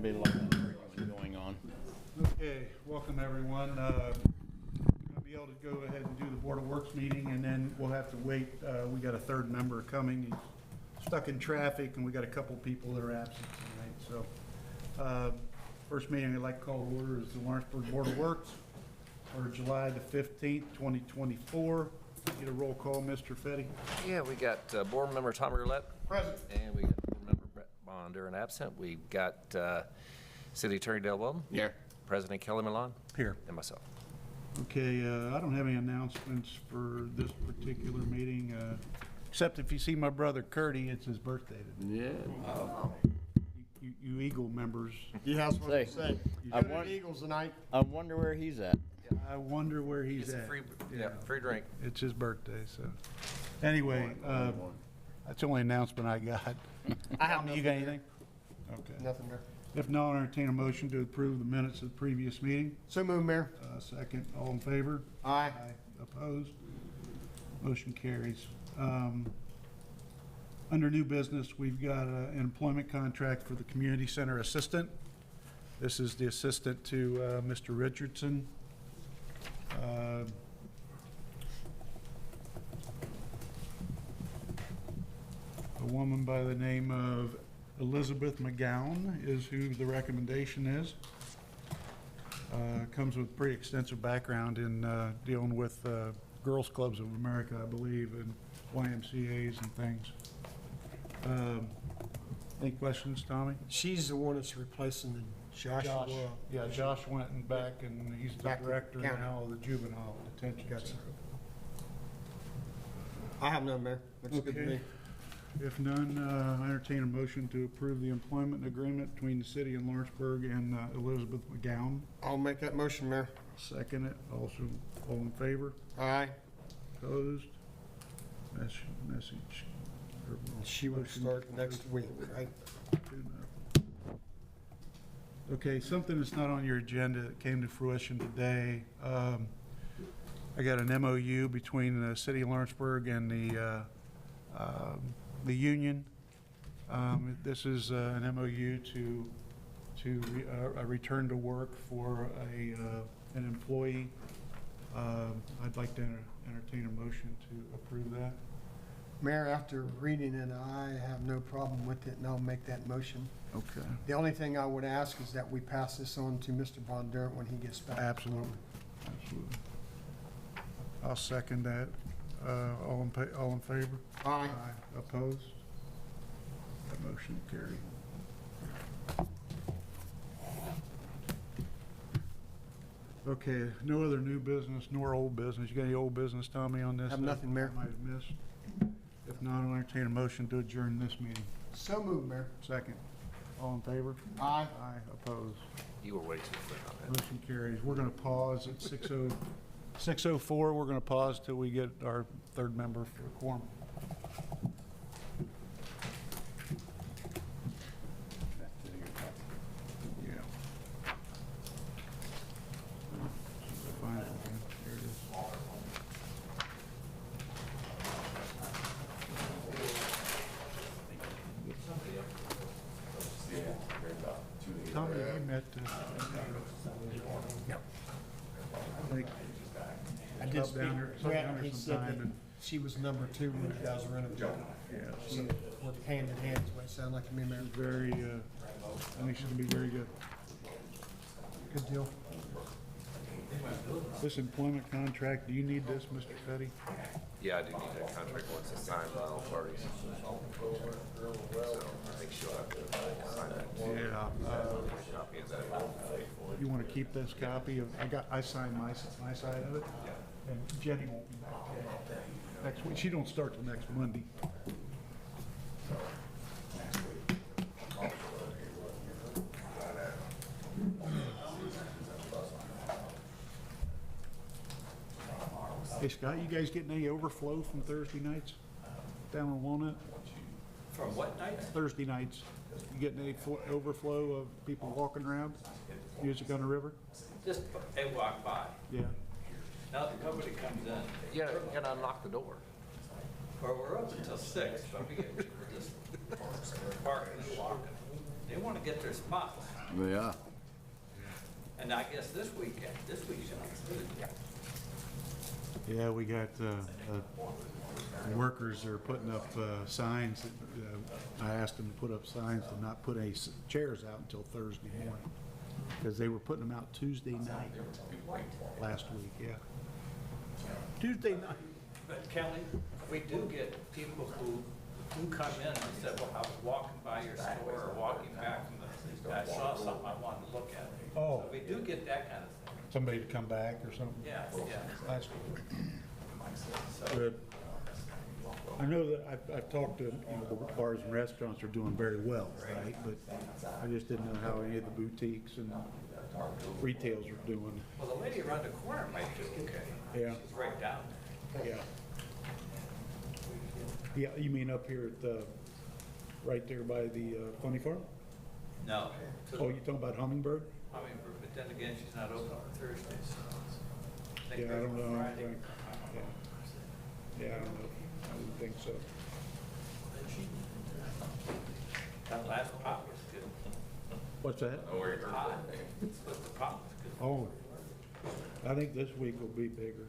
going to be a lot of going on. Okay, welcome everyone. I'll be able to go ahead and do the Board of Works meeting, and then we'll have to wait. We got a third member coming. He's stuck in traffic, and we got a couple people that are absent tonight. So, first meeting I'd like to call to order is the Lawrenceburg Board of Works for July the 15th, 2024. Get a roll call, Mr. Fetty. Yeah, we got Board Member Tom Roulette. Present. And we got Board Member Brett Bonder and absent. We've got City Attorney Dale Weldon. Here. President Kelly Milan. Here. And myself. Okay, I don't have any announcements for this particular meeting, except if you see my brother Curdy, it's his birthday today. Yeah. You Eagle members. He has what to say. I He's want- the Eagles tonight. I wonder where he's at. I wonder where he's It's a at. free drink. It's his birthday, so. Anyway, that's the only announcement I got. I have You got anything? Okay. Nothing there. If not, I'll entertain a motion to approve the minutes of the previous meeting. So move, Mayor. Second, all in favor? Aye. Opposed? Motion carries. Under new business, we've got an employment contract for the community center assistant. This is the assistant to Mr. Richardson. A woman by the name of Elizabeth McGowan is who the recommendation is. Comes with pretty extensive background in dealing with Girls Clubs of America, I believe, and YMCA's and things. Any questions, Tommy? She's the one that's replacing the Joshua. Yeah, Josh went and back, and he's the Back to director county. now of the juvenile detention Gotcha. center. I have none, Mayor. Looks good to Okay. me. If none, I entertain a motion to approve the employment agreement between the city of Lawrenceburg and Elizabeth McGowan. I'll make that motion, Mayor. Second it. Also, all in favor? Aye. Opposed? Message. She will Motion start next week, right? Okay, something that's not on your agenda that came to fruition today. I got an MOU between the city of Lawrenceburg and the union. This is an MOU to a return to work for an employee. I'd like to entertain a motion to approve that. Mayor, after reading it, I have no problem with it, and I'll make that motion. Okay. The only thing I would ask is that we pass this on to Mr. Bondurant when he gets back. Absolutely. Absolutely. I'll second that. All in favor? Aye. Opposed? That motion carried. Okay, no other new business nor old business. You got any old business, Tommy, on this? Have nothing, Mayor. I might have missed. If not, I'll entertain a motion to adjourn this meeting. So move, Mayor. Second. All in favor? Aye. Aye. Opposed? You were way too quick on that. Motion carries. We're going to pause at 6:04. We're going to pause till we get our third member for quorum. Yeah. Find it again. Here it is. Tommy, you met like I did speak. down there He said sometime that and- she was number two when you guys were interviewing. yeah, She worked hand in hand, is what it sounded like to me, Mayor. very, I think she's gonna be very good. Good deal. This employment contract, do you need this, Mr. Fetty? Yeah, I do need that contract once it's signed by all parties. So I think she'll have to sign that. Yeah. Copy of that. You wanna keep this copy of, I signed my side of it, and Jenny won't be back till next week. She don't start till next Monday. Hey Scott, you guys getting any overflow from Thursday nights down on Walnut? From what night? Thursday nights, you getting any overflow of people walking around, music on the river? Just, they walk by. Yeah. Now, nobody comes in. You gotta unlock the door. Well, we're open until 6, but we're just parking and walking. They want to get their spots. Yeah. And I guess this week's good. Yeah, we got, workers are putting up, signs. I asked them to put up signs to not put any chairs out until Thursday morning. Because they were putting them out Tuesday night last week, yeah. Tuesday night. But Kelly, we do get people who come in and said, well, I was walking by your store or walking back from the, I saw something I wanted to look at. Oh. So we do get that kind of thing. Somebody to come back or something? Yeah, yeah. Last week. So, Good. I know that I've talked to, the bars and restaurants are doing very well, right? But I just didn't know how any of the boutiques and retails are doing. well, the lady around the corner might do okay. Yeah. She's right down there. Yeah. Yeah, you mean up here at the, right there by the funny farm? No. Oh, you talking about Hummingbird? I mean, but then again, she's not open on Thursdays. Yeah, I don't know. Friday. Yeah, I don't know. I wouldn't think so. That last pop was good. What's that? Pie. But the pop was good. Oh, I think this week will be bigger.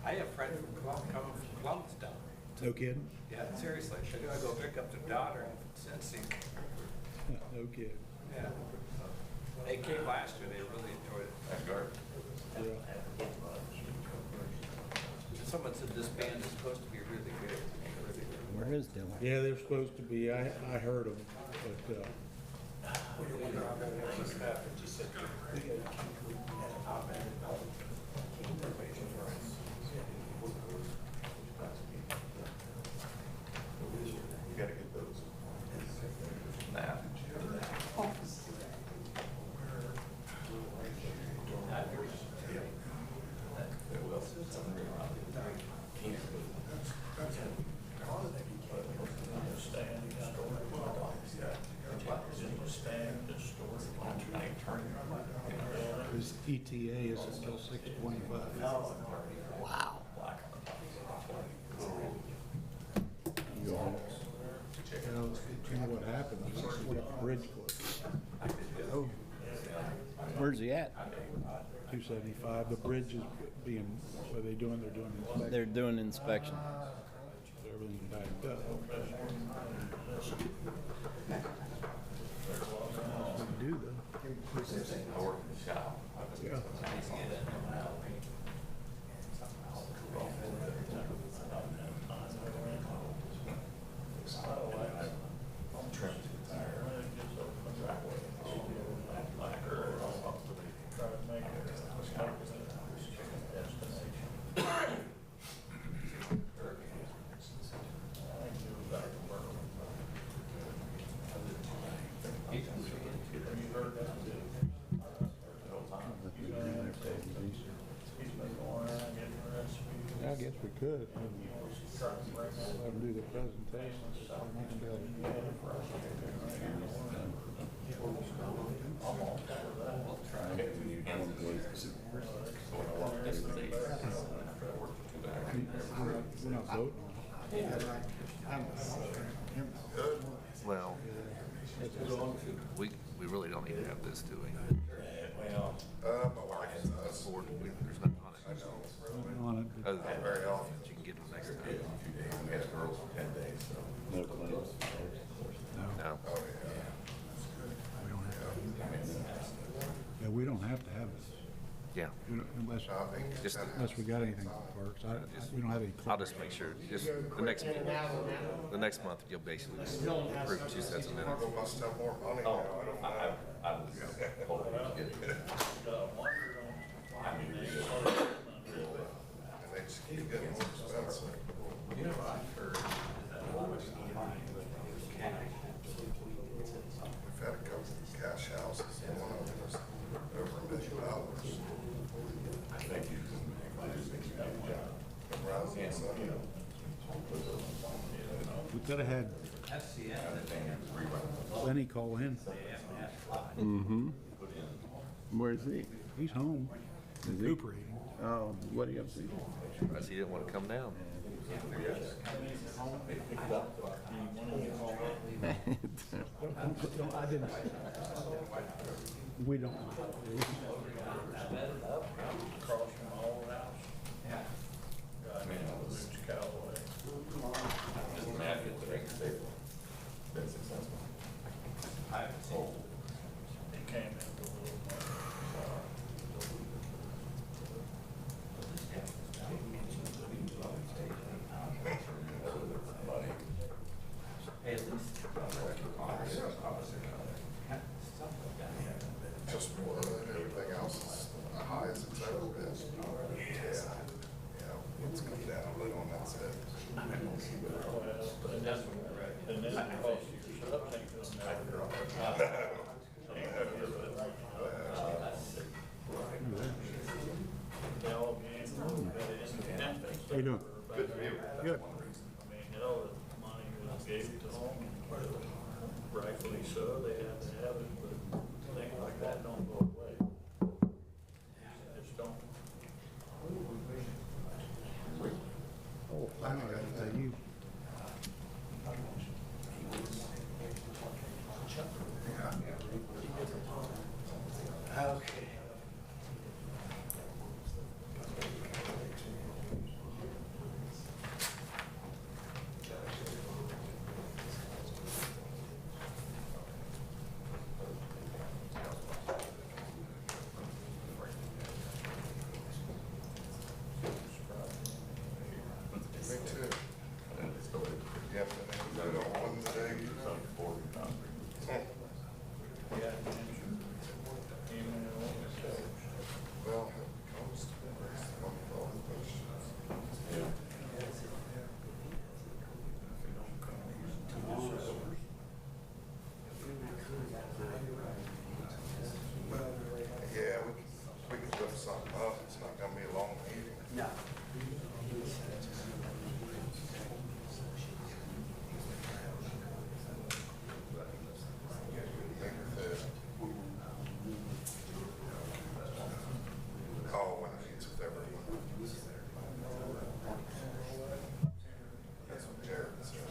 I have friends from Columbus, coming from Columbus down. No kidding? Yeah, seriously, I gotta go pick up their daughter in Cincy. No kidding. Yeah. They came last year, they really enjoyed it. Yeah. Someone said this band is supposed to be really good. Really good. Where is Dylan? Yeah, they're supposed to be. I heard them, but, You gotta get those. this ETA is until 6:25. Wow. You know what happened? We got the bridge closed. Oh. Where's he at? 275. The bridge is being, what are they doing? They're doing inspection. They're doing inspection. Everything's backed up. What do you do though? I work in the shop. Yeah. I guess we could. Let them do the presentation. We're not voting on it. Well, we really don't need to have this, do we? My wife does. Board, there's nothing on it. I know. Voting on it. Other than Very often. you can get them next time. We had girls for 10 days, so. No claims. No. Oh, yeah. Yeah, we don't have to have this. Yeah. We don't- Unless, I think it's Just, unless we got anything for parks. We don't have any. I'll just make sure, just the next month, you'll basically just approve 2 sets of minutes. People must have more money now, I don't know. And they just keep getting more expensive. We've had a couple of cash houses, and one of them was over $1 million. And Rousing, so, We could have had That's the end. Lenny call in. Mm-hmm. Where's he? He's home, Is he? recuperating. Oh, what are you up to? Because he didn't want to come down. I didn't. We don't. Across from my old house. Guy named Luke Calloway. Just mad at the ring table. Been successful. I haven't seen He came in with a little money. Hey, at least. Just more than everything else is the highest it's ever been. Yeah, it's come down a little and that's it. Well, and then it cost you your subs ain't gonna never. They all gained a little bit. How you doing? Good to be here. Good. I mean, you know, the money was gave to them, rightfully so, they had to have it, but things like that don't go away. Just don't. Oh, I know, you. Okay. Me too. You have to do it on today. Well, it comes to one of all the questions. Yeah, we can lift something up. It's not gonna be a long meeting. No. Oh, when it meets with everyone. That's what Jared said.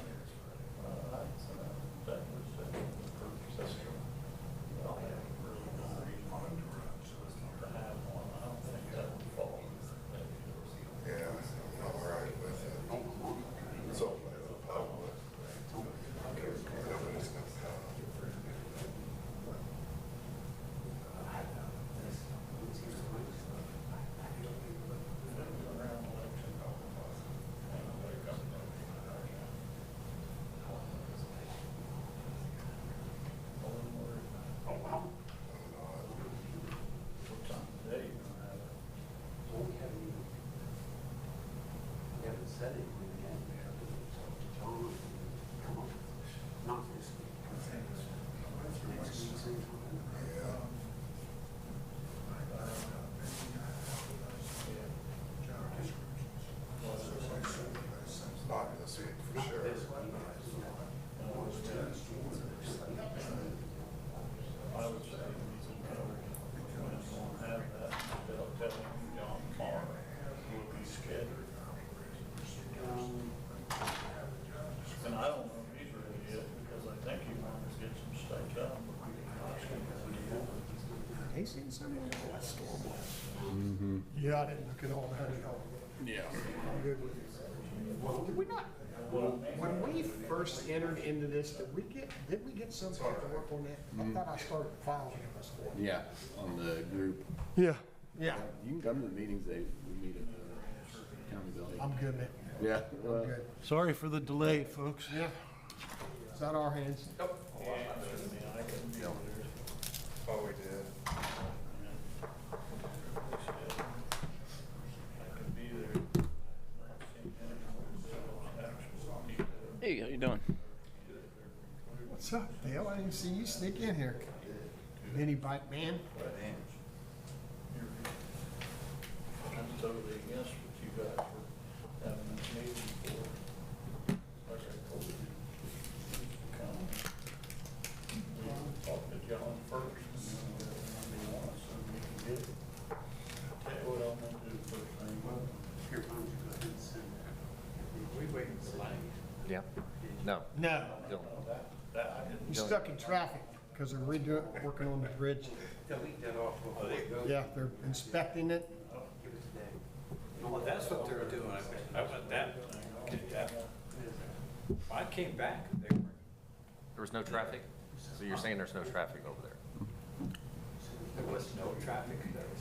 Yeah, I'm all right with it. It's open to the public. Nobody's gonna come. Not this week for sure. I would say we won't have that, they'll tell him John Marr will be scheduled. And I don't know if he's ready yet, because I think he wanted to get some stuff done, but we can ask him if he will. They seen some of that storm last. Yeah, I didn't look at all that at all. Yeah. I'm good with it. Did we not, when we first entered into this, did we get some paperwork on that? I thought I started filing this for it. Yeah, on the group. Yeah. Yeah, You can come to the meetings, we meet at the county building. I'm good, man. Yeah, I'm well, good. Sorry for the delay, folks. Yeah. It's out of our hands. I can be there. Oh, we did. I can be there. Hey, how you doing? What's up, Dale? I didn't see you sneak in here. Mini bike man. I'm totally against what you guys were having this meeting for. Like I told you, come. We talked to John first, and then we'll get him when he wants, and we can get it. Tell you what I'm gonna do first thing. We waiting for line. Yeah? No. No. Don't. That, I didn't. He's stuck in traffic because they're working on the bridge. Delete that off before they go. Yeah, they're inspecting it. Well, that's what they're doing. I went that, did that. When I came back, they were, There was no traffic? So you're saying there's no traffic over there? there was no traffic.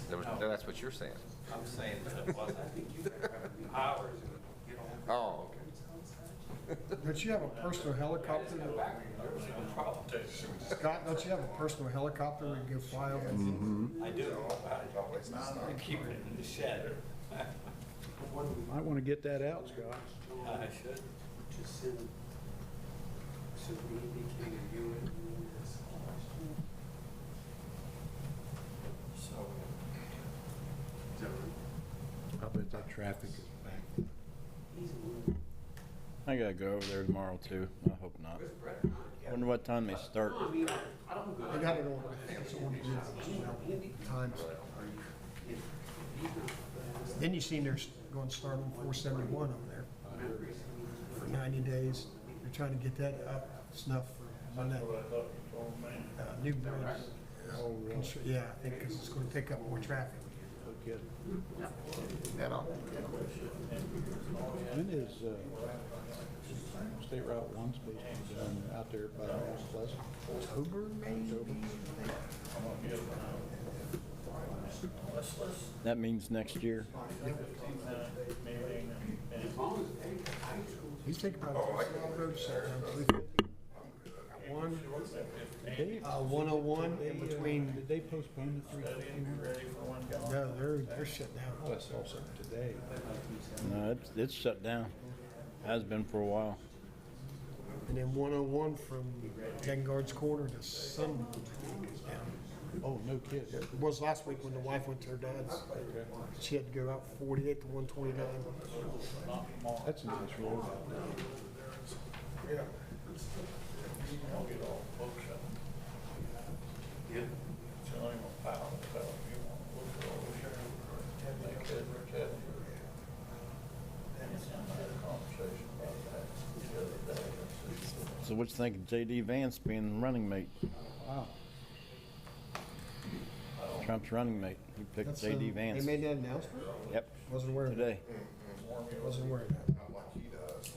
There was, No. that's what you're saying? I'm saying that it wasn't hours. Oh, okay. Don't you have a personal helicopter? There was no problem. Scott, don't you have a personal helicopter where you go fly over? I do. I keep it in the shed. Might want to get that out, Scott. I should. I bet that traffic is back. I gotta go over there tomorrow too. I hope not. Wonder what time they start. They got it on, it's on times. Then you seen they're going to start on 471 over there for 90 days. They're trying to get that up snuff on that What I thought you told me. new bridge. Oh, really? Yeah, I think because it's going to pick up more traffic. No kidding. That all. When is, State Route 1 supposed to be done out there by West Pleasant? October, maybe? That means next year. He's taking about a road one, 101 in between. Did they postpone the 351? No, they're shut down. Oh, I saw something today. No, it's shut down. Has been for a while. And then 101 from Vanguard's Corner to Sun is down. Oh, no kidding. It was last week when the wife went to her dad's. She had to go out 48 to 129. That's a nice road out there. Yeah. I'll get all the books out. Yeah. It's only gonna pile it up. You want to look at all the share. Make it, Ted. And I had a conversation about that the other day. So what you think of J.D. Vance being running mate? Wow. Trump's running mate. He picked That's, J.D. They Vance. made that announcement? Yep, Wasn't aware of that. today. Wasn't aware of that. Not like he does.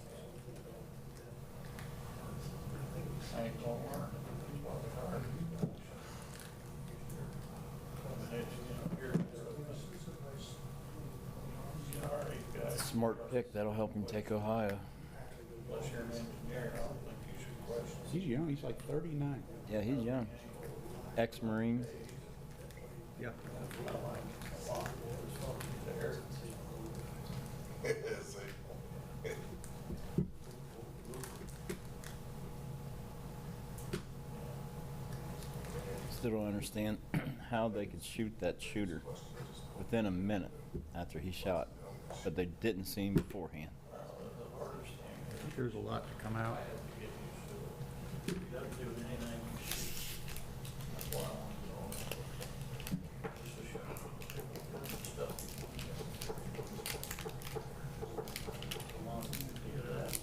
I ain't gonna learn. It's what they are. I mean, it's, you know, you're already got, Smart pick. That'll help him take Ohio. unless you're an engineer, I don't think you should question. He's young, he's like 39. Yeah, he's young. Ex-Marine. Yeah. Is he? Still don't understand how they could shoot that shooter within a minute after he shot, but they didn't see him beforehand. I think there's a lot to come out. You gotta do anything. That's why I want to go on. Just to show stuff. Come on, get it out.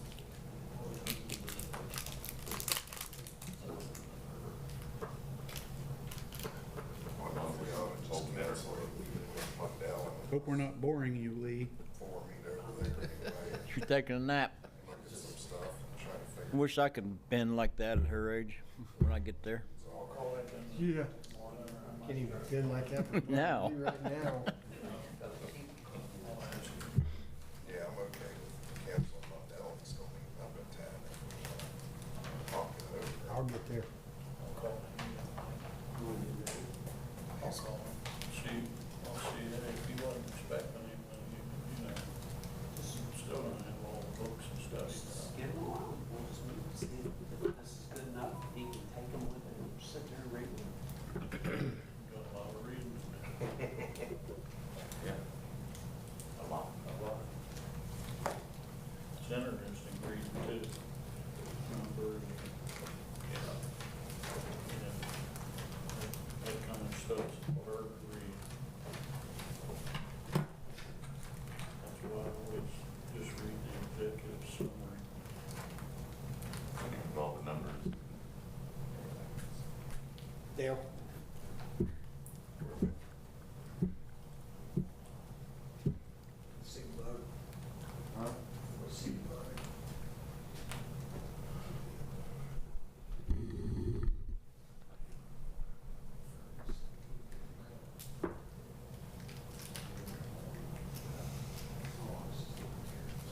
We ought to told that so we could put down Hope we're not boring you, Lee. for me over there anyway. She's taking a nap. Look at some stuff and try to figure. Wish I could bend like that at her age when I get there. I'll call it then. Yeah. Can't even bend like that. Now. Right now. Yeah, I'm okay with canceling on that. I'll still need up at 10. Talk it over. I'll get there. I'll call it. I'll call him. See, I'll see, and if he wasn't expecting him, then you know, still don't have all the books and stuff. Get him along, we'll just move to see if this is good enough, he can take them with him, and sit there and read them. Got a lot of reading. Yeah. A lot. It's interesting reading too. Lawrenceburg, you know, that kind of stuff's hard to read. That's why I always just read the executive summary. All the numbers. Dale. See the boat. Huh? See the boat.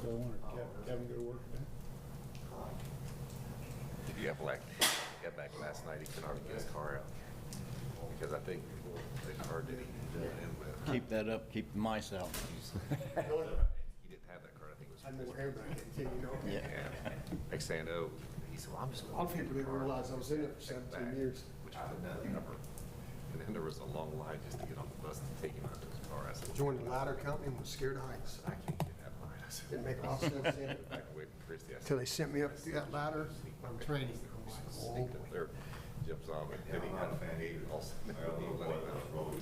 So I wanted Kevin go to work today. He got back last night, he couldn't hardly get his car out. Because I think the car that he did in with, Keep that up, keep the mice out. he didn't have that car, I think it was. I know everybody can tell you know. Yeah. Next thing I know, he said, well, I'm just. A lot of people didn't realize I was in it for 17 years. Which was never. And then there was a long line just to get on the bus to take him out of his car. I said, Joined the ladder company and was scared of heights. I can't get that line. I said, Didn't make a lot of sense then. back away from Christie. I said, Until they sent me up through that ladder. I'm training. I'm like, oh, sneaked up there, jumps on, and then he had a fan aid, all of a sudden, he let him out.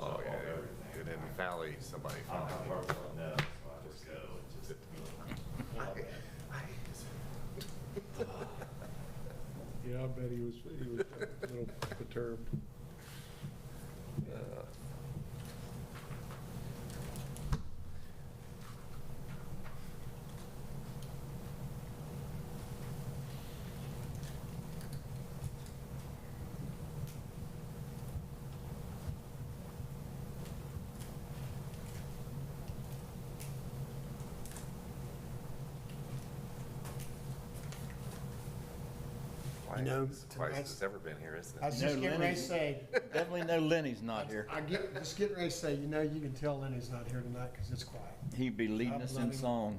Oh, yeah, and then finally, somebody found out. Yeah, I bet he was a little perturbed. You know, Twice tonight's- it's ever been here, isn't I it? was just No, getting ready to Lenny's- say, Definitely no Lenny's not here. just getting ready to say, you know, you can tell Lenny's not here tonight because it's quiet. He'd be leading us in song.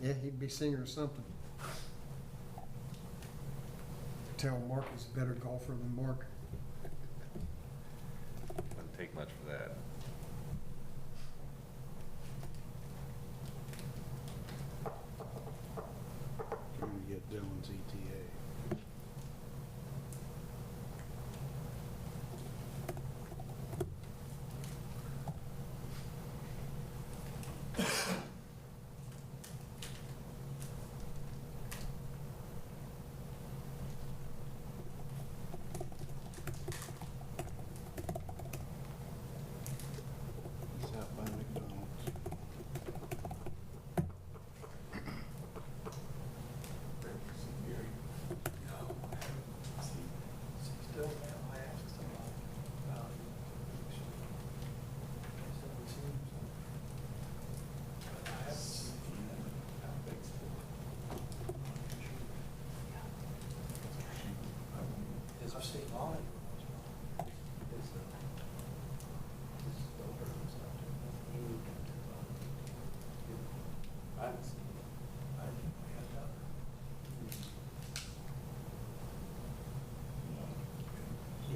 Yeah, he'd be singing or something. Tell Mark he's a better golfer than Mark. Wouldn't take much for that. Trying to get Dylan's ETA. It's out by McDonald's.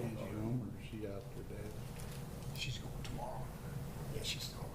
Angie home or is she out there, Dad? She's going tomorrow. Yeah, she's going.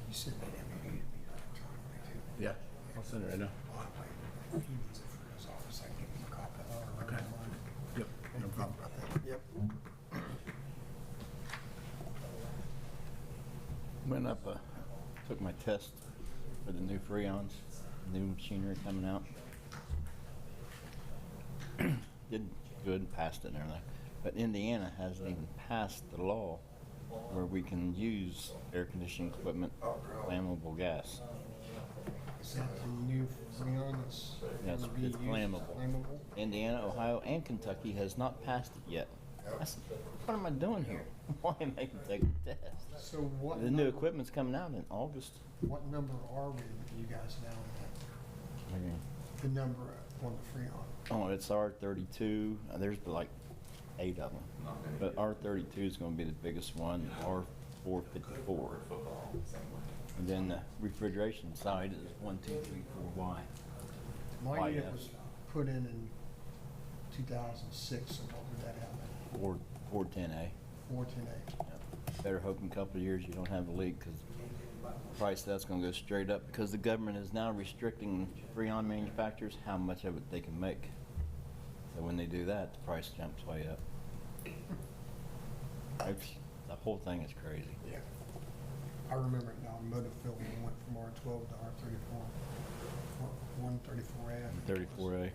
You send me that maybe electronically too. Yeah, I'll send it right now. He needs it for his office. I can give him a copy of it. Or Okay. Yep, no problem. Yep. Went up, took my test for the new Freons, new machinery coming out. Did good, passed it and everything. But Indiana hasn't even passed the law where we can use air conditioning equipment, flammable gas. Is that the new Freon that's Yes, gonna be it's used? flammable. Flammable? Indiana, Ohio, and Kentucky has not passed it yet. I said, what am I doing here? Why am I taking a test? So what? The new number- equipment's coming out in August. What number are we, you guys now? Okay. The number on the Freon. Oh, it's R32. There's like 8 of them. But R32 is going to be the biggest one, R454. And then the refrigeration side is 1234Y. My unit YF. was put in 2006, so what would that have been? Or 410A. 410A. Yep. Better hope in a couple of years you don't have a leak, because the price of that's going to go straight up, because the government is now restricting Freon manufacturers how much of it they can make. So when they do that, the price jumps way up. The whole thing is crazy. Yeah. I remember it now, motive field went from R12 to R34. 134A. 34A.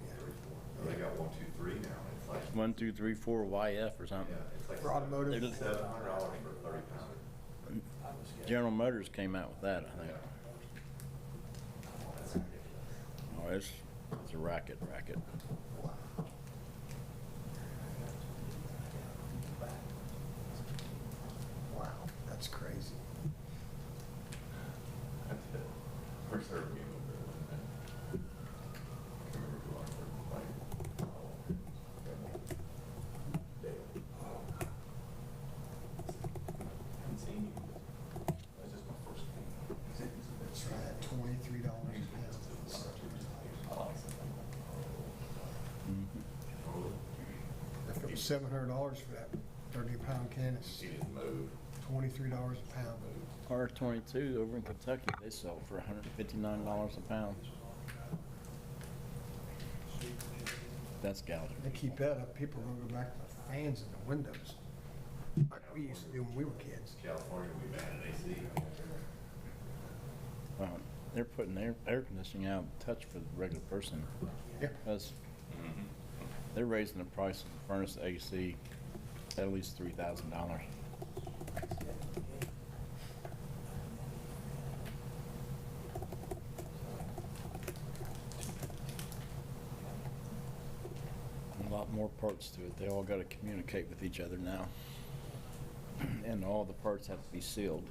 They got 1, 2, 3 now. It's like, 1, 2, 3, 4 YF or something. it's like For automotive. $700 for 30 pounds. General Motors came out with that, I think. Oh, it's a racket. Wow, that's crazy. First serve game over there. I can't remember who Lawrenceburg played. Haven't seen you. That's just my first game. It's right at $23 a pound. If it was $700 for that 30-pound can, it's She didn't move. $23 a pound. R22 over in Kentucky, they sell for $159 a pound. That's gouging. They keep that up, people are gonna go back to the fans in the windows, like we used to do when we were kids. California, we banned AC. Well, they're putting air conditioning out of touch for the regular person. Yeah. Because they're raising the price of the furnace AC at least $3,000. A lot more parts to it. They all got to communicate with each other now. And all the parts have to be sealed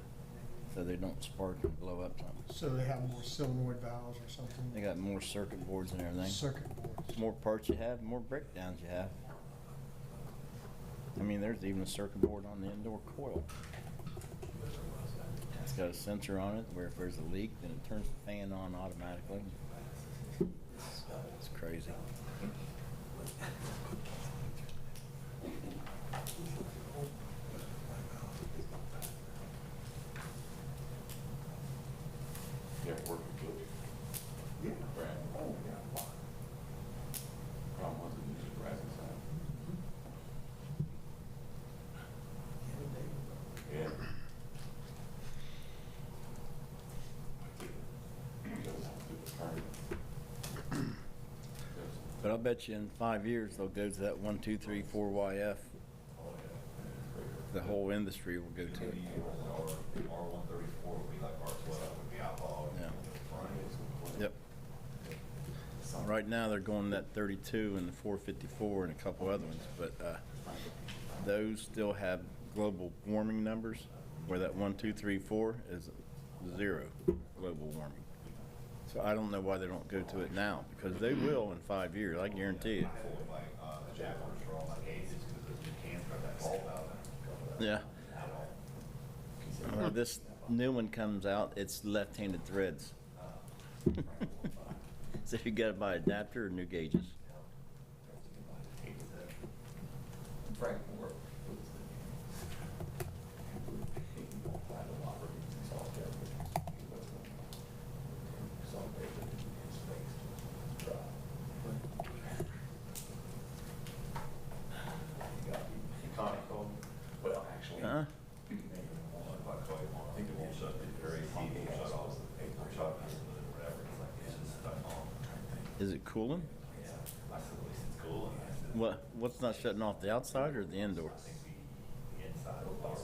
so they don't spark and blow up something. So they have more solenoid valves or something? They got more circuit boards and everything. Circuit boards. More parts you have, more breakdowns you have. I mean, there's even a circuit board on the indoor coil. It's got a sensor on it where if there's a leak, then it turns the fan on automatically. It's crazy. Yeah, working good. Yeah. Brand. Oh, yeah. Problem was it needed rising sun. Yeah. But I'll bet you in 5 years they'll go to that 1, 2, 3, 4 YF. The whole industry will go to it. R134 would be like R12 would be outlawed. Yeah. Yep. Right now they're going that 32 and the 454 and a couple other ones, but those still have global warming numbers, where that 1, 2, 3, 4 is 0 global warming. So I don't know why they don't go to it now, because they will in 5 years. I guarantee you. Yeah. This new one comes out, it's left-handed threads. So you gotta buy adapter or new gauges. Frank Moore. Well, actually. Huh? I think it won't shut it very easy. Shut off the paper shop or whatever. It's like, it's just stuck on. Is it cooling? Yeah. I said, at least it's cool. And I said, What's not shutting off, the outside or the indoor? I think the inside of the bar.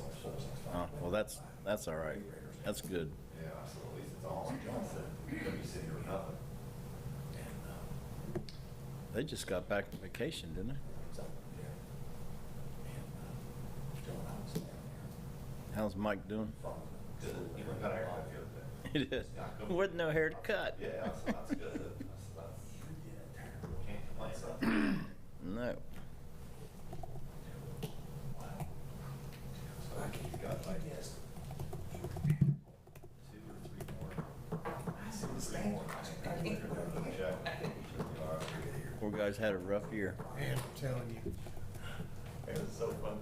Oh, well, that's all right. That's good. Yeah, I said, at least it's on. John said, you're gonna be sitting here with nothing. They just got back from vacation, didn't they? How's Mike doing? Good. He went and got a haircut the other day. He did. Wasn't no hair to cut. Yeah, I said, that's good. I No. Poor guy's had a rough year. Man, I'm telling you. It was so fun.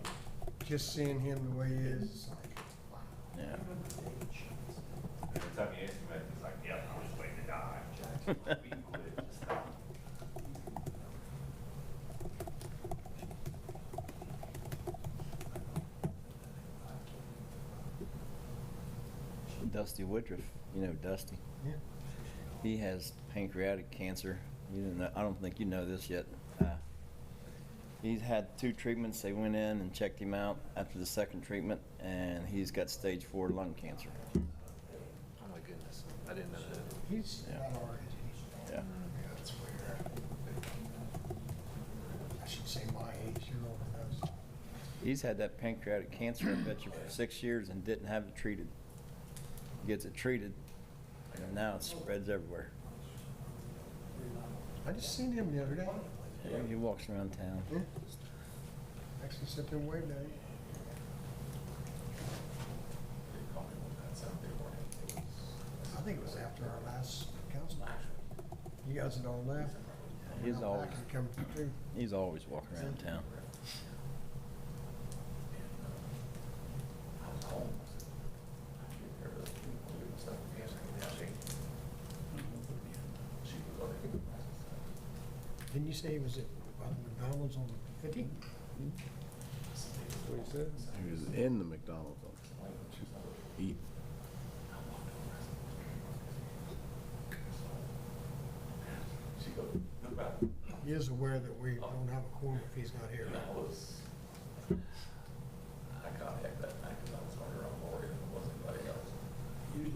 Just seeing him the way he is, it's like, Yeah. Every time you ask him that, he's like, yep, I was waiting to die. Dusty Woodruff, you know Dusty. yeah. He has pancreatic cancer. You didn't know, I don't think you know this yet. He's had 2 treatments. They went in and checked him out after the second treatment, and he's got stage 4 lung cancer. Oh my goodness, I didn't know that. He's Yeah. not our age. Yeah. Yeah, that's weird. I should say my age, you're older than us. He's had that pancreatic cancer, I bet you, for 6 years and didn't have it treated. Gets it treated, and now it spreads everywhere. I just seen him the other day. Yeah, he walks around town. Yeah. Actually sat there and waved at him. I think it was after our last council meeting. You guys had all left. He's Went out always, back and come through. he's always walking around town. Didn't you say he was at McDonald's on 50? What he said? He was in the McDonald's. Eat. He is aware that we don't have a quorum if he's not here. I contacted that night because I was wondering on Lori and it wasn't anybody else. Usually.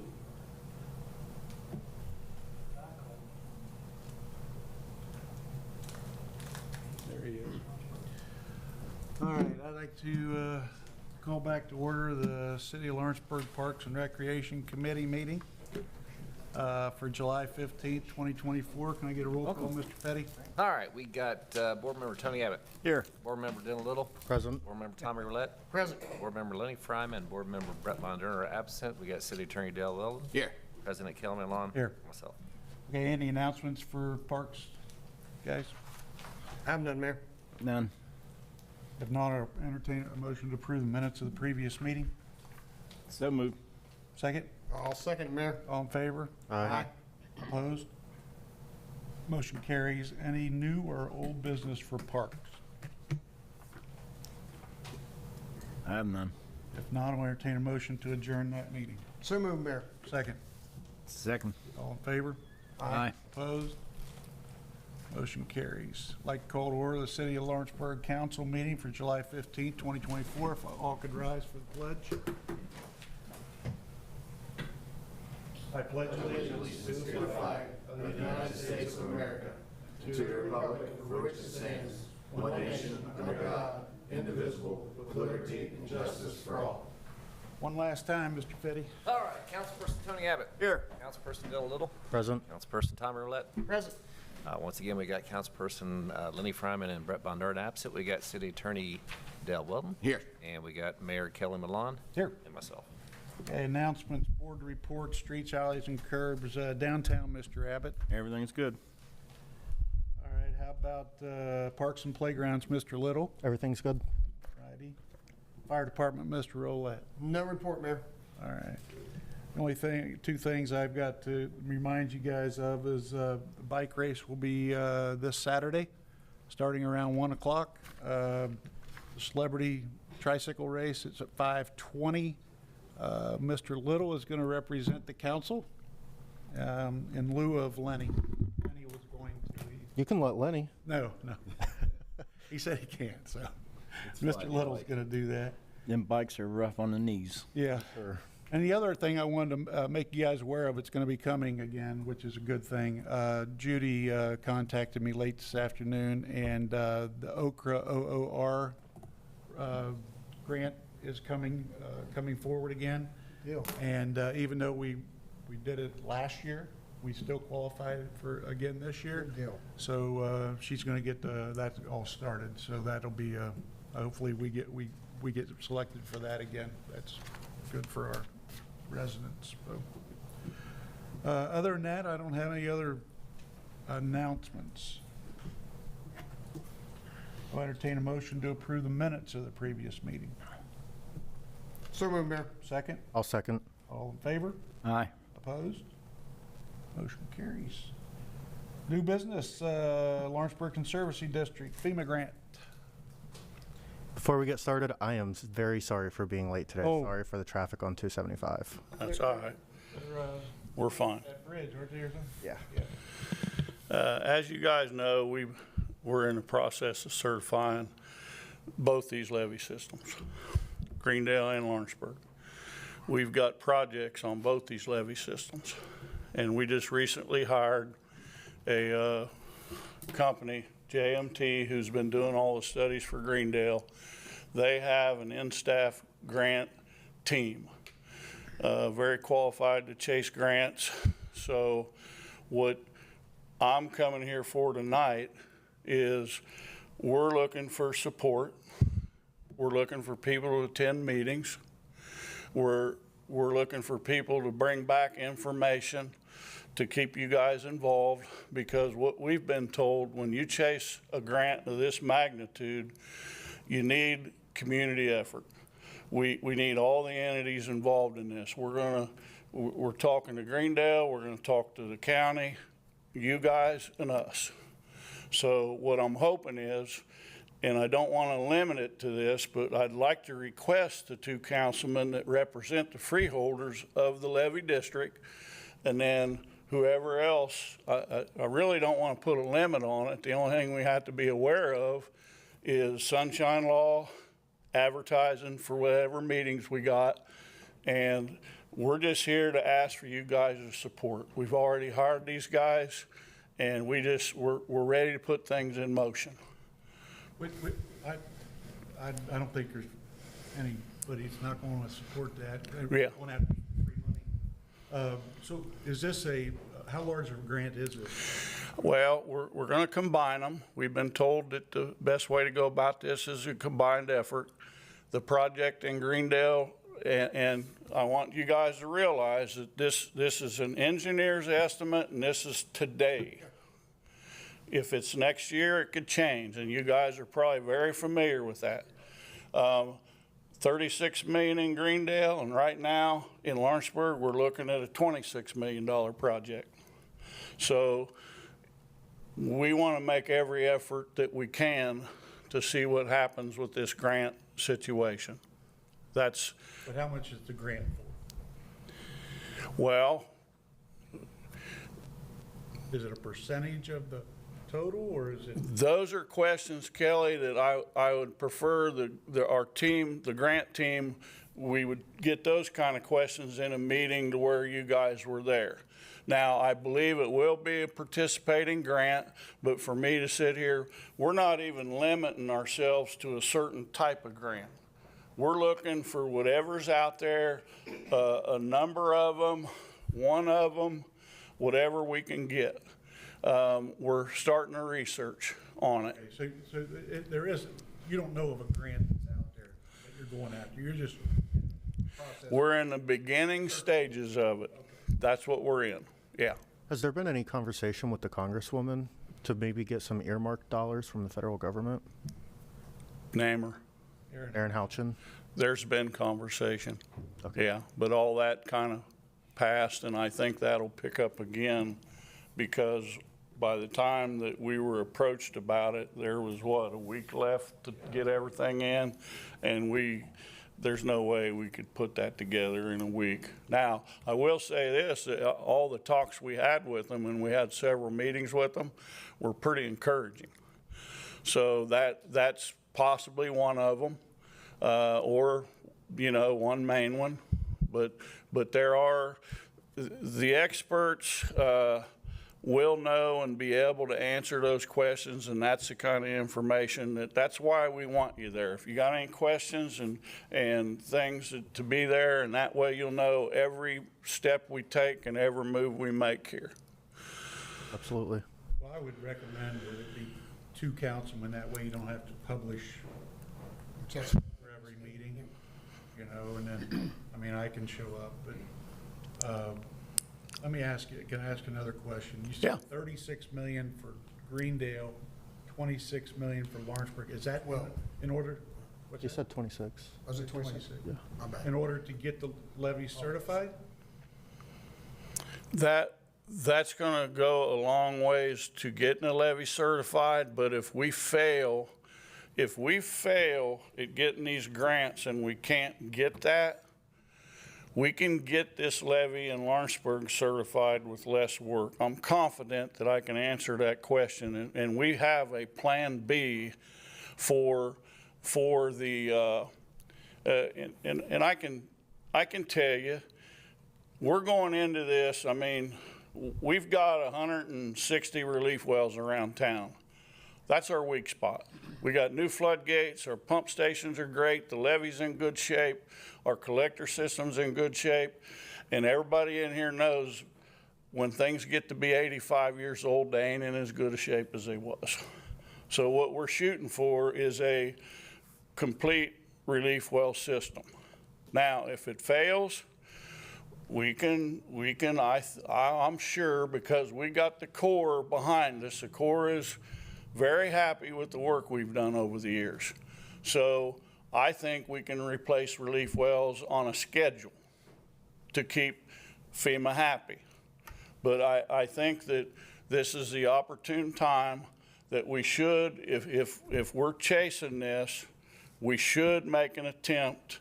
There he is. All right, I'd like to call back to order the City of Lawrenceburg Parks and Recreation Committee meeting for July 15th, 2024. Can I get a roll call, Mr. Petty? All right, we got Board Member Tony Abbott. Here. Board Member Dylan Little. Present. Board Member Tommy Roulette. Present. Board Member Lenny Fryman. Board Member Brett Von Durner are absent. We got City Attorney Dale Weldon. Here. President Kelly Malone. Here. Myself. Okay, any announcements for parks, guys? I'm done, Mayor. None. If not, I'll entertain a motion to approve the minutes of the previous meeting. So moved. Second? I'll second, Mayor. All in favor? Aye. Opposed? Motion carries. Any new or old business for parks? I have none. If not, I'll entertain a motion to adjourn that meeting. So moved, Mayor. Second. Second. All in favor? Aye. Opposed? Motion carries. Like to call to order the City of Lawrenceburg Council meeting for July 15th, 2024. If all could rise for the pledge. I pledge allegiance to the flag of the United States of America, to the republic for which it stands, one nation, under God, indivisible, with liberty and justice for all. One last time, Mr. Fetty. All right, Councilperson Tony Abbott. Here. Councilperson Dylan Little. Present. Councilperson Tommy Roulette. Present. Once again, we got Councilperson Lenny Fryman and Brett Von Durner absent. We got City Attorney Dale Weldon. Here. And we got Mayor Kelly Malone. Here. And myself. Okay, announcements, board reports, streets, alleys, and curbs, downtown, Mr. Abbott. Everything's good. All right, how about parks and playgrounds, Mr. Little? Everything's good. Righty. Fire department, Mr. Rolette. No report, Mayor. All right. The only thing, 2 things I've got to remind you guys of is the bike race will be this Saturday, starting around 1 o'clock. The celebrity tricycle race, it's at 5:20. Mr. Little is going to represent the council in lieu of Lenny. Lenny was going to. You can let Lenny. No. He said he can't, so Mr. Little's going to do that. Them bikes are rough on the knees. Yeah. And the other thing I wanted to make you guys aware of, it's going to be coming again, which is a good thing. Judy contacted me late this afternoon, and the OCRA OOR grant is coming forward again. Deal. And even though we did it last year, we still qualify for, again, this year. Good deal. So she's going to get that all started. So that'll be, hopefully we get selected for that again. That's good for our residents. So, other than that, I don't have any other announcements. I'll entertain a motion to approve the minutes of the previous meeting. So moved, Mayor. Second? I'll second. All in favor? Aye. Opposed? Motion carries. New business, Lawrenceburg Conservancy District, FEMA grant. Before we get started, I am very sorry for being late today. Oh. Sorry for the traffic on 275. That's all right. We're fine. That bridge, right there, something? Yeah. As you guys know, we're in the process of certifying both these levee systems, Greendale and Lawrenceburg. We've got projects on both these levee systems, and we just recently hired a company, JMT, who's been doing all the studies for Greendale. They have an in-staff grant team, very qualified to chase grants. So what I'm coming here for tonight is we're looking for support. We're looking for people to attend meetings. We're looking for people to bring back information to keep you guys involved, because what we've been told, when you chase a grant of this magnitude, you need community effort. We need all the entities involved in this. We're talking to Greendale, we're gonna talk to the county, you guys and us. So what I'm hoping is, and I don't want to limit it to this, but I'd like to request the two councilmen that represent the freeholders of the levee district, and then whoever else, I really don't want to put a limit on it. The only thing we have to be aware of is sunshine law, advertising for whatever meetings we got, and we're just here to ask for you guys' support. We've already hired these guys, and we're ready to put things in motion. I don't think there's anybody that's not going to support that. Yeah. Going after free money. So is this how large of a grant is it? Well, we're going to combine them. We've been told that the best way to go about this is a combined effort. The project in Greendale, and I want you guys to realize that this is an engineer's estimate, and this is today. If it's next year, it could change, and you guys are probably very familiar with that. 36 million in Greendale, and right now in Lawrenceburg, we're looking at a $26 million project. So we want to make every effort that we can to see what happens with this grant situation. But how much is the grant for? Well, Is it a percentage of the total, or is it? those are questions, Kelly, that I would prefer our team, the grant team, we would get those kind of questions in a meeting to where you guys were there. Now, I believe it will be a participating grant, but for me to sit here, we're not even limiting ourselves to a certain type of grant. We're looking for whatever's out there, a number of them, one of them, whatever we can get. We're starting a research on it. Okay, so there is, you don't know of a grant that's out there that you're going after. You're just in the process. We're in the beginning stages of it. That's what we're in, yeah. Has there been any conversation with the Congresswoman to maybe get some earmarked dollars from the federal government? Name her. Aaron Houchin? There's been conversation, Okay. yeah, but all that kind of passed, and I think that'll pick up again, because by the time that we were approached about it, there was, a week left to get everything in, and there's no way we could put that together in a week. Now, I will say this, all the talks we had with them, and we had several meetings with them, were pretty encouraging. So that's possibly one of them, or, one main one. But there are, the experts will know and be able to answer those questions, and that's the kind of information that's why we want you there. If you got any questions and things to be there, and that way you'll know every step we take and every move we make here. Absolutely. Well, I would recommend that it be 2 councilmen, that way you don't have to publish Just for every meeting, you know, and then, I mean, I can show up, but, let me ask you, can I ask another question? You Yeah. said 36 million for Greendale, 26 million for Lawrenceburg, is that Well- in order? What's You that? said 26. Was it 26? Yeah. My bad. In order to get the levy certified? That's gonna go a long ways to getting a levy certified, but if we fail at getting these grants and we can't get that, we can get this levy in Lawrenceburg certified with less work. I'm confident that I can answer that question, and we have a plan B for the, and I can tell you, we're going into this, I mean, we've got 160 relief wells around town. That's our weak spot. We got new floodgates, our pump stations are great, the levee's in good shape, our collector system's in good shape, and everybody in here knows when things get to be 85 years old, they ain't in as good a shape as they was. So what we're shooting for is a complete relief well system. Now, if it fails, I'm sure, because we got the Corps behind us. The Corps is very happy with the work we've done over the years. So I think we can replace relief wells on a schedule to keep FEMA happy. But I think that this is the opportune time that we should, if we're chasing this, we should make an attempt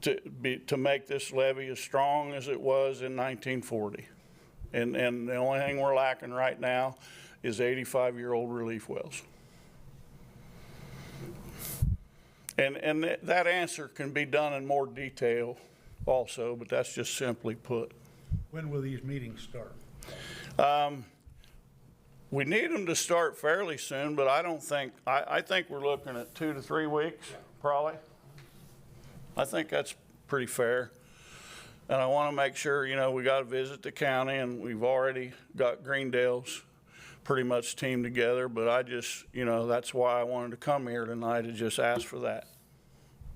to make this levee as strong as it was in 1940. And the only thing we're lacking right now is 85-year-old relief wells. And that answer can be done in more detail also, but that's just simply put. When will these meetings start? We need them to start fairly soon, but I think we're looking at 2 to 3 weeks, probably. I think that's pretty fair. And I want to make sure, you know, we got to visit the county, and we've already got Greendale's pretty much teamed together, but I just, you know, that's why I wanted to come here tonight, to just ask for that.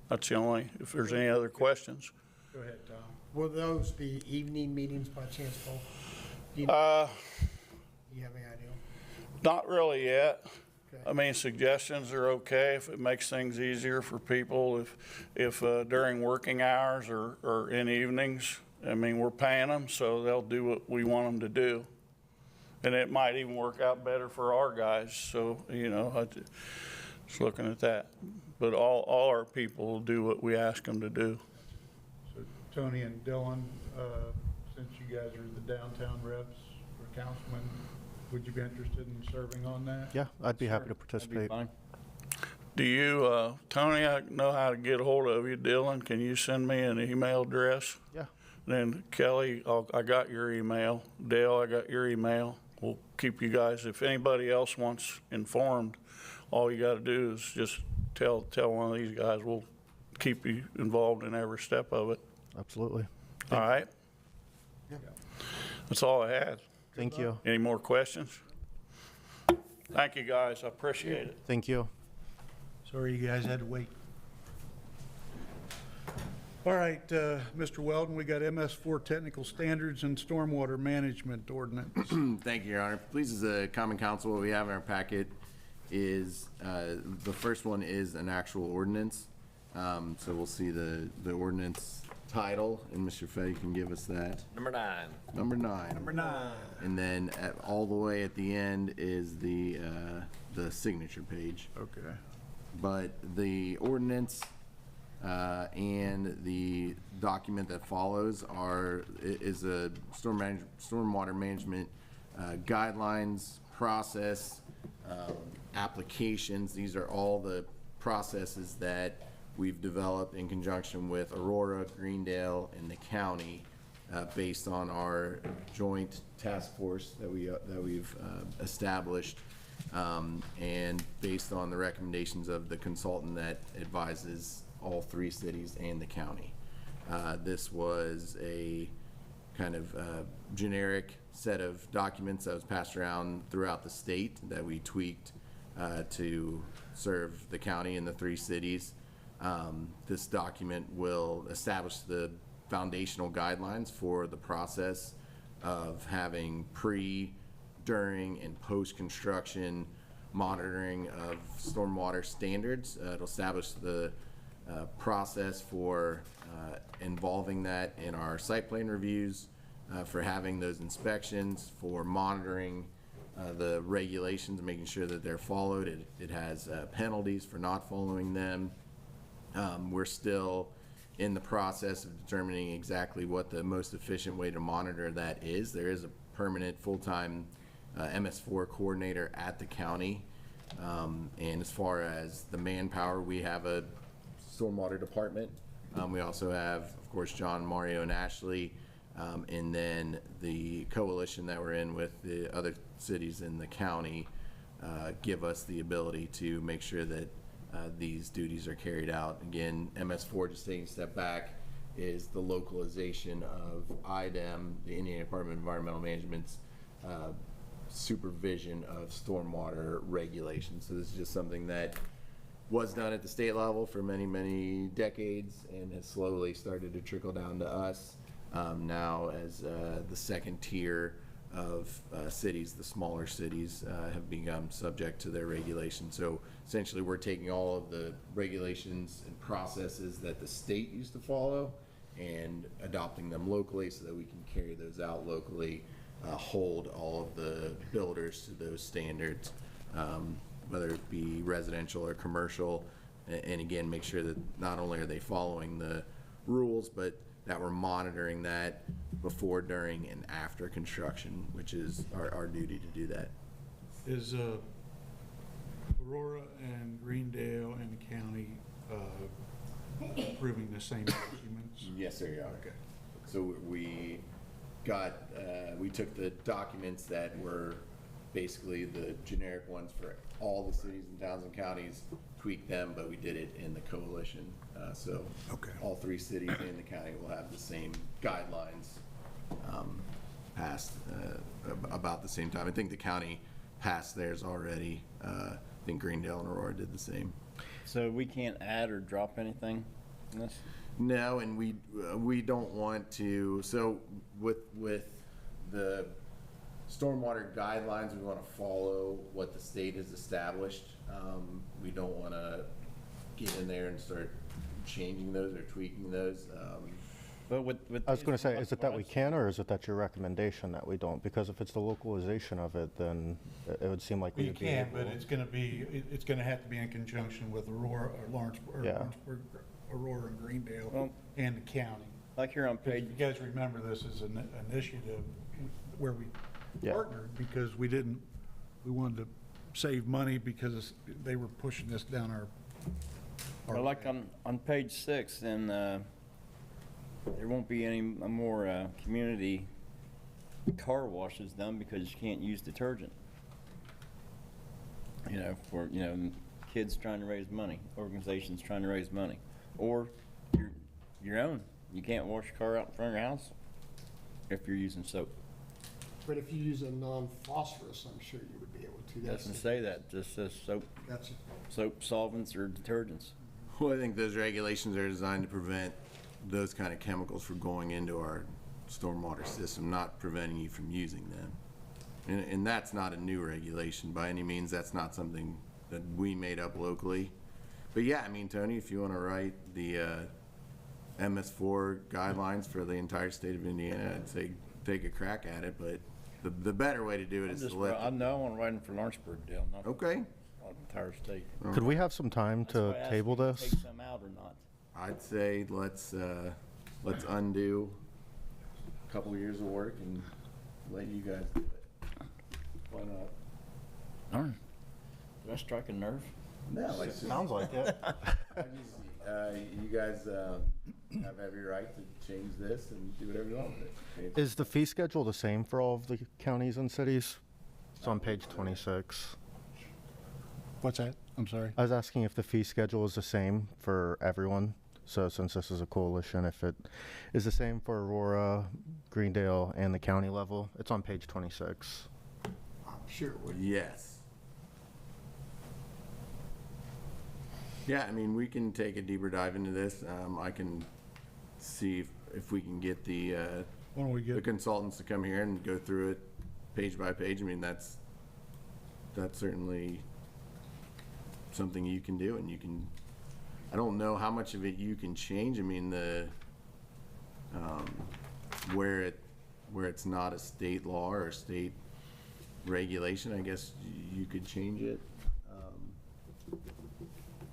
That's the only, if there's any other questions. Go ahead, Tom. Will those be evening meetings by chance, Paul? Do you have any idea? Not really yet. Okay. I mean, suggestions are okay if it makes things easier for people, if during working hours or in evenings. I mean, we're paying them, so they'll do what we want them to do. And it might even work out better for our guys, so, you know, I just looking at that. But all our people will do what we ask them to do. So Tony and Dylan, since you guys are the downtown reps for councilmen, would you be interested in serving on that? Yeah, I'd be happy to That'd be participate. fine. Do you, Tony, I know how to get a hold of you. Dylan, can you send me an email address? Yeah. Then Kelly, I got your email. Dale, I got your email. We'll keep you guys, if anybody else wants informed, all you got to do is just tell one of these guys. We'll keep you involved in every step of it. Absolutely. All right? Yeah. That's all I had. Thank you. Any more questions? Thank you, guys. I appreciate it. Thank you. Sorry you guys had to wait. All right, Mr. Weldon, we got MS4 technical standards and stormwater management ordinance. Thank you, Your Honor. Please, as a common council, what we have in our packet is, the first one is an actual ordinance. So we'll see the ordinance title, and Mr. Fay can give us that. Number 9. Number 9. Number 9. And then all the way at the end is the signature page. Okay. But the ordinance and the document that follows is a stormwater management guidelines, process, applications. These are all the processes that we've developed in conjunction with Aurora, Greendale, and the county, based on our joint task force that we've established, and based on the recommendations of the consultant that advises all 3 cities and the county. This was a kind of generic set of documents that was passed around throughout the state that we tweaked to serve the county and the 3 cities. This document will establish the foundational guidelines for the process of having pre, during, and post-construction monitoring of stormwater standards. It'll establish the process for involving that in our site plan reviews, for having those inspections, for monitoring the regulations, making sure that they're followed. It has penalties for not following them. We're still in the process of determining exactly what the most efficient way to monitor that is. There is a permanent full-time MS4 coordinator at the county. And as far as the manpower, we have a stormwater department. We also have, of course, John, Mario, and Ashley. And then the coalition that we're in with the other cities in the county give us the ability to make sure that these duties are carried out. Again, MS4, just taking a step back, is the localization of IDEM, the Indiana Department of Environmental Management's supervision of stormwater regulations. So this is just something that was done at the state level for many, many decades and has slowly started to trickle down to us. Now as the second tier of cities, the smaller cities, have become subject to their regulations. So essentially we're taking all of the regulations and processes that the state used to follow and adopting them locally so that we can carry those out locally, hold all of the builders to those standards, whether it be residential or commercial, and again, make sure that not only are they following the rules, but that we're monitoring that before, during, and after construction, which is our duty to do that. Is Aurora and Greendale and the county approving the same documents? Yes, sir, you are. Okay. So we got, we took the documents that were basically the generic ones for all the cities and towns and counties, tweaked them, but we did it in the coalition. So Okay. all 3 cities and the county will have the same guidelines passed about the same time. I think the county passed theirs already. I think Greendale and Aurora did the same. So we can't add or drop anything in this? No, and we don't want to. So with the stormwater guidelines, we want to follow what the state has established. We don't want to get in there and start changing those or tweaking those. But with I was going to say, is it that we can, or is it that your recommendation that we don't? Because if it's the localization of it, then it would seem like we We would be can, able. but it's gonna be, it's gonna have to be in conjunction with Aurora, or Lawrenceburg, Yeah. Aurora and Greendale, Well- and the county. like here on If page, you guys remember, this is an initiative where we Yeah. partnered because we wanted to save money because they were pushing this down our well, like on page 6, then there won't be any more community car washes done because you can't use detergent. You know, for, you know, kids trying to raise money, organizations trying to raise money, or your own. You can't wash your car out in front of your house if you're using soap. But if you use a non-phosphorus, I'm sure you would be able to. Doesn't say that, just says soap, That's, soap, solvents, or detergents. Well, I think those regulations are designed to prevent those kind of chemicals from going into our stormwater system, not preventing you from using them. And that's not a new regulation by any means. That's not something that we made up locally. But yeah, I mean, Tony, if you want to write the MS4 guidelines for the entire state of Indiana, I'd say take a crack at it. But the better way to do it is to let. I know I want to write them for Lawrenceburg, Dale, not Okay. the entire state. Could we have some time That's why I to asked table you to this? Take some out or not? I'd say let's undo a couple years of work and let you guys do it. Why not? Darn. Did I strike a nerve? No, like, Sounds like it. you guys have every right to change this and do whatever you want with it. Is the fee schedule the same for all of the counties and cities? It's on page 26. What's that? I'm sorry. I was asking if the fee schedule is the same for everyone. So since this is a coalition, if it is the same for Aurora, Greendale, and the county level, it's on page 26. I'm sure it would. Yes. Yeah, I mean, we can take a deeper dive into this. I can see if we can get the Why don't we the get, consultants to come here and go through it page by page. I mean, that's certainly something you can do, and you can, I don't know how much of it you can change. I mean, the, where it's not a state law or a state regulation, I guess you could change it.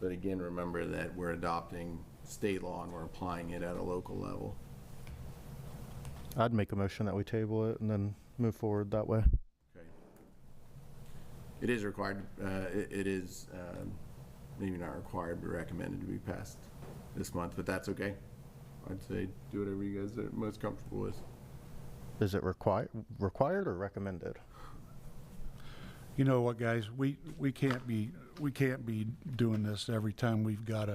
But again, remember that we're adopting state law and we're applying it at a local level. I'd make a motion that we table it and then move forward that way. Okay. It is required, it is, maybe not required, but recommended to be passed this month, but that's okay. I'd say do whatever you guys are most comfortable with. Is it required or recommended? you know what, guys, we can't be doing this every time we've got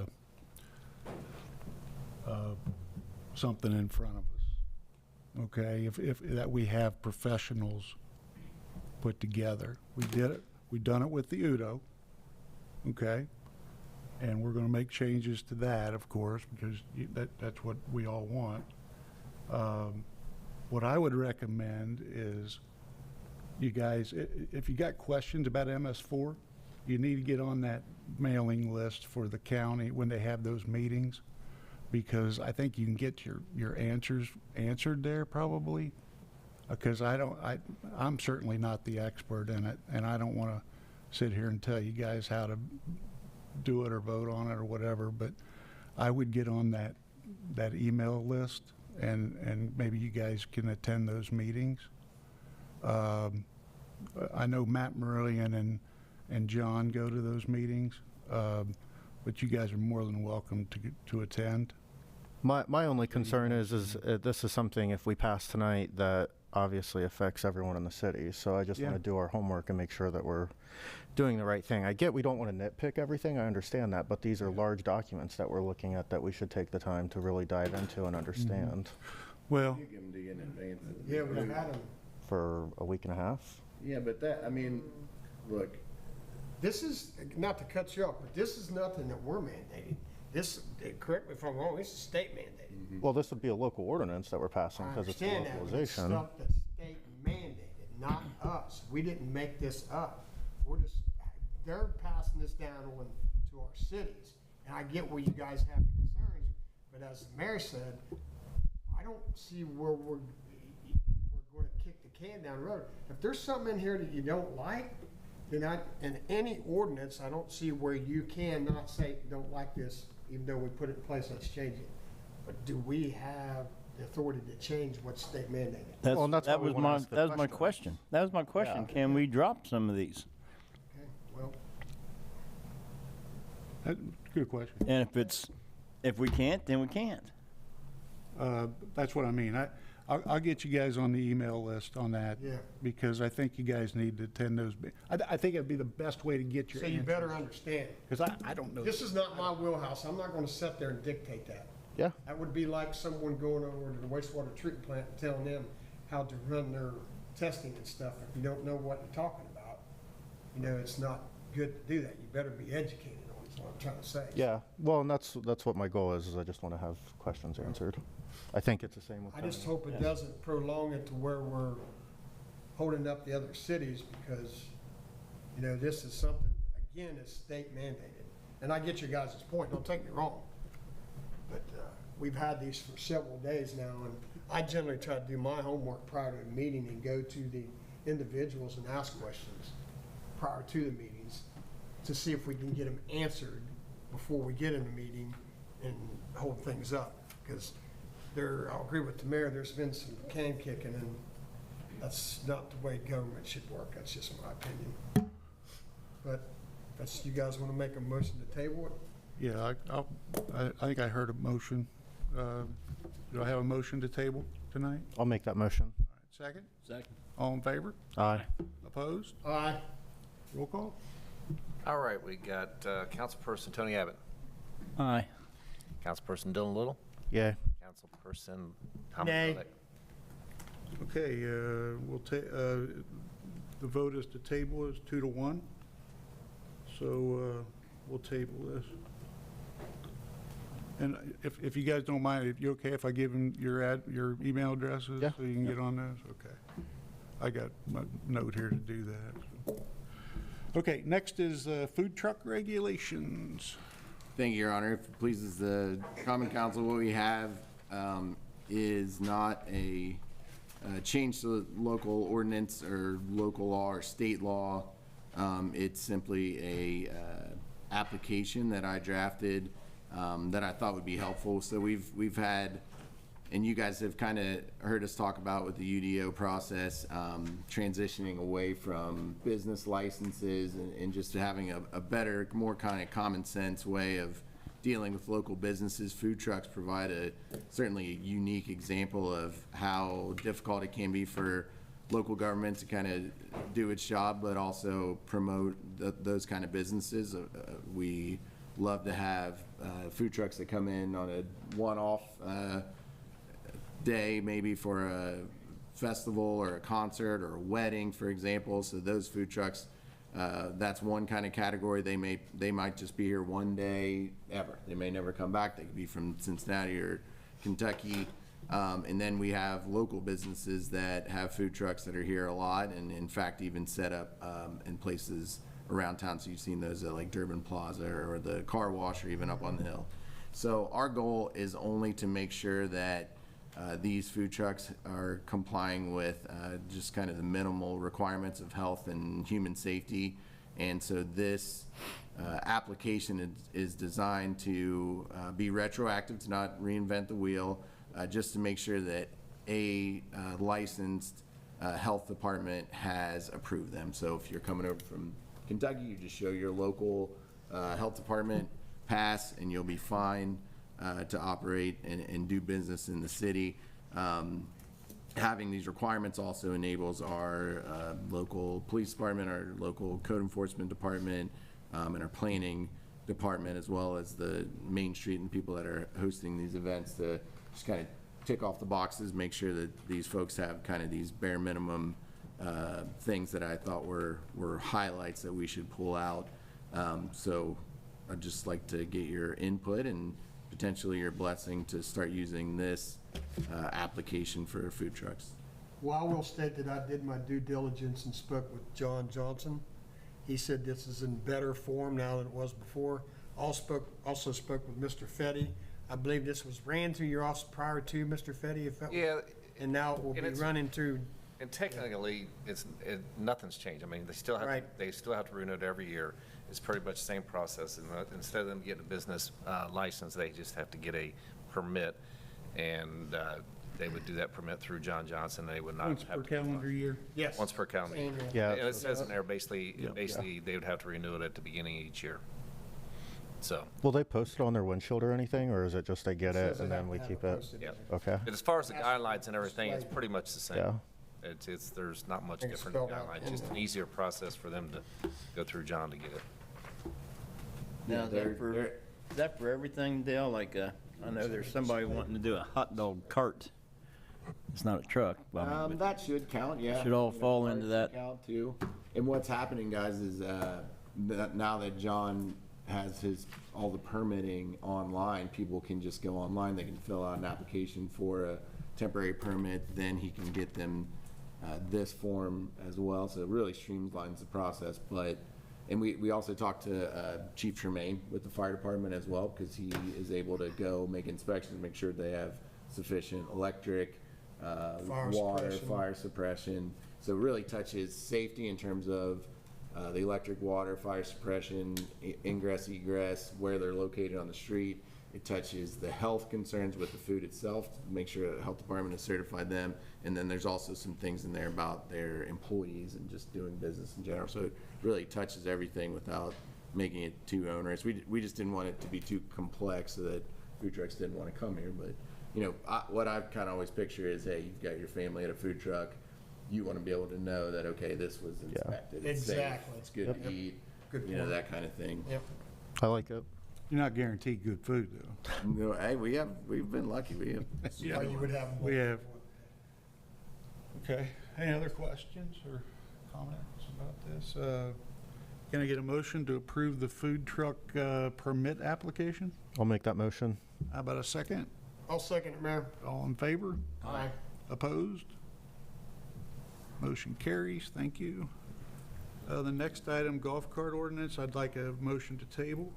something in front of us. Okay, if that we have professionals put together. We did it. We've done it with the Udo. Okay, and we're going to make changes to that, of course, because that's what we all want. What I would recommend is, you guys, if you got questions about MS4, you need to get on that mailing list for the county when they have those meetings, because I think you can get your answers answered there probably. Because I'm certainly not the expert in it, and I don't want to sit here and tell you guys how to do it or vote on it or whatever. But I would get on that email list, and maybe you guys can attend those meetings. I know Matt Merillian and John go to those meetings, but you guys are more than welcome to attend. My only concern is this is something, if we pass tonight, that obviously affects everyone in the city. So I just want to do our homework and make sure that we're doing the right thing. I get we don't want to nitpick everything. I understand that, but these are large documents that we're looking at that we should take the time to really dive into and understand. Well, You give them to you in advance. Yeah, we had them. For a week and a half. Yeah, but that, I mean, look, This is, not to cut you off, but this is nothing that we're mandating. This, correct me if I'm wrong, this is state mandated. Well, this would be a local ordinance that we're passing I because it's a understand that, but it's localization. stuff that's state mandated, not us. We didn't make this up. They're passing this down on to our cities. And I get where you guys have concerns, but as the mayor said, I don't see where we're going to kick the can down the road. If there's something in here that you don't like, then in any ordinance, I don't see where you can not say, don't like this, even though we put it in place, let's change it. But do we have the authority to change what's state mandated? Well, and that's that why we was wanna my ask the that was my question. question. That was my question. Yeah. Can we drop some of these? Okay, well, good question. And if we can't, then we can't. That's what I mean. I'll get you guys on the email list on that. Yeah. Because I think you guys need to attend those. I think it'd be the best way to get your so you better understand. Because I don't know. This is not my wheelhouse. I'm not gonna sit there and dictate that. Yeah. That would be like someone going over to the wastewater treatment plant and telling them how to run their testing and stuff. If you don't know what you're talking about, you know, it's not good to do that. You better be educated on it, is what I'm trying to say. Yeah. Well, and that's what my goal is I just want to have questions answered. I think it's the same with I just county. hope it doesn't prolong it to where we're holding up the other cities, because, you know, this is something, again, is state mandated. And I get your guys' point, don't take me wrong. But we've had these for several days now, and I generally try to do my homework prior to the meeting and go to the individuals and ask questions prior to the meetings to see if we can get them answered before we get in the meeting and hold things up. Because I'll agree with the mayor, there's been some can kicking, and that's not the way government should work. That's just my opinion. But you guys want to make a motion to table it? Yeah, I think I heard a motion. Do I have a motion to table tonight? I'll make that motion. All right, second? Second. All in favor? Aye. Opposed? Aye. Roll call? All right, we got Councilperson Tony Abbott, Aye. Councilperson Dylan Little. Yeah. Councilperson Thomas Nay. Rowlett. Okay, we'll take, the vote is to table is 2-1. So, we'll table this. And if you guys don't mind, if you okay if I give them your email addresses? Yeah. So you can get on those? Okay. I got my note here to do that. Okay, next is food truck regulations. Thank you, Your Honor. If it pleases the Common Council, what we have is not a change to the local ordinance or local law or state law. It's simply a application that I drafted that I thought would be helpful. So we've had, and you guys have kind of heard us talk about with the UDO process, transitioning away from business licenses and just having a better, more kind of common sense way of dealing with local businesses. Food trucks provide certainly a unique example of how difficult it can be for local government to kind of do its job, but also promote those kind of businesses. We love to have food trucks that come in on a one-off day, maybe for a festival or a concert or a wedding, for example. So those food trucks, that's one kind of category. They might just be here one day ever. They may never come back. They could be from Cincinnati or Kentucky. And then we have local businesses that have food trucks that are here a lot, and in fact even set up in places around town. So you've seen those at like Durbin Plaza or the car wash or even up on the hill. So our goal is only to make sure that these food trucks are complying with just kind of the minimal requirements of health and human safety. And so this application is designed to be retroactive, to not reinvent the wheel, just to make sure that a licensed health department has approved them. So if you're coming over from Kentucky, you just show your local health department pass and you'll be fine to operate and do business in the city. Having these requirements also enables our local police department, our local code enforcement department, and our planning department, as well as the Main Street and people that are hosting these events, to just kind of tick off the boxes, make sure that these folks have kind of these bare minimum things that I thought were highlights that we should pull out. So I'd just like to get your input and potentially your blessing to start using this application for food trucks. Well, I will state that I did my due diligence and spoke with John Johnson. He said this is in better form now than it was before. Also spoke with Mr. Fetty. I believe this was ran through your office prior to Mr. Fetty, if that was, Yeah. and now it will be running through. And technically, nothing's changed. I mean, they still have, Right. they still have to renew it every year. It's pretty much the same process. And instead of them getting a business license, they just have to get a permit. And they would do that permit through John Johnson. They would not Once have per to. calendar year? Yes. Once per calendar year. Annual. Yeah. And it says in there, basically, Yeah. they would have to renew it at the beginning of each year. So, Will they post it on their windshield or anything, or is it just they get it Says and they then we have keep to it? post yeah. Okay. But as far as the guidelines and everything, it's pretty much the same. Yeah. There's not much think it's different in spelled out guidelines, just an easier process for them to go through John to get it. Now, is that for everything, Dale? Like, I know there's somebody wanting to do a hot dog cart. It's not a truck. But I mean, That should count, yeah. Should all You know, fall cars into should that. Count too. And what's happening, guys, is that now that John has all the permitting online, people can just go online, they can fill out an application for a temporary permit, then he can get them this form as well, so it really streamlines the process. And we also talked to Chief Tremaine with the fire department as well, because he is able to go make inspections, make sure they have sufficient electric, water, fire suppression. So it really touches safety in terms of the electric, water, fire suppression, ingress, egress, where they're located on the street. It touches the health concerns with the food itself, to make sure the health department has certified them. And then there's also some things in there about their employees and just doing business in general. So it really touches everything without making it too onerous. We just didn't want it to be too complex so that food trucks didn't want to come here. But, you know, what I kind of always picture is, hey, you've got your family at a food truck. You want to be able to know that, okay, this was inspected. It's safe, Exactly. it's good to eat, Good you know, point. that kind of thing. Yep. I like it. You're not guaranteed good food, though. No, hey, we've been lucky. We have. That's why you would have. We have. Okay, any other questions or comments about this? Can I get a motion to approve the food truck permit application? I'll make that motion. How about a second? I'll second it, Mayor. All in favor? Aye. Opposed? Motion carries, thank you. The next item, golf cart ordinance, I'd like a motion to table.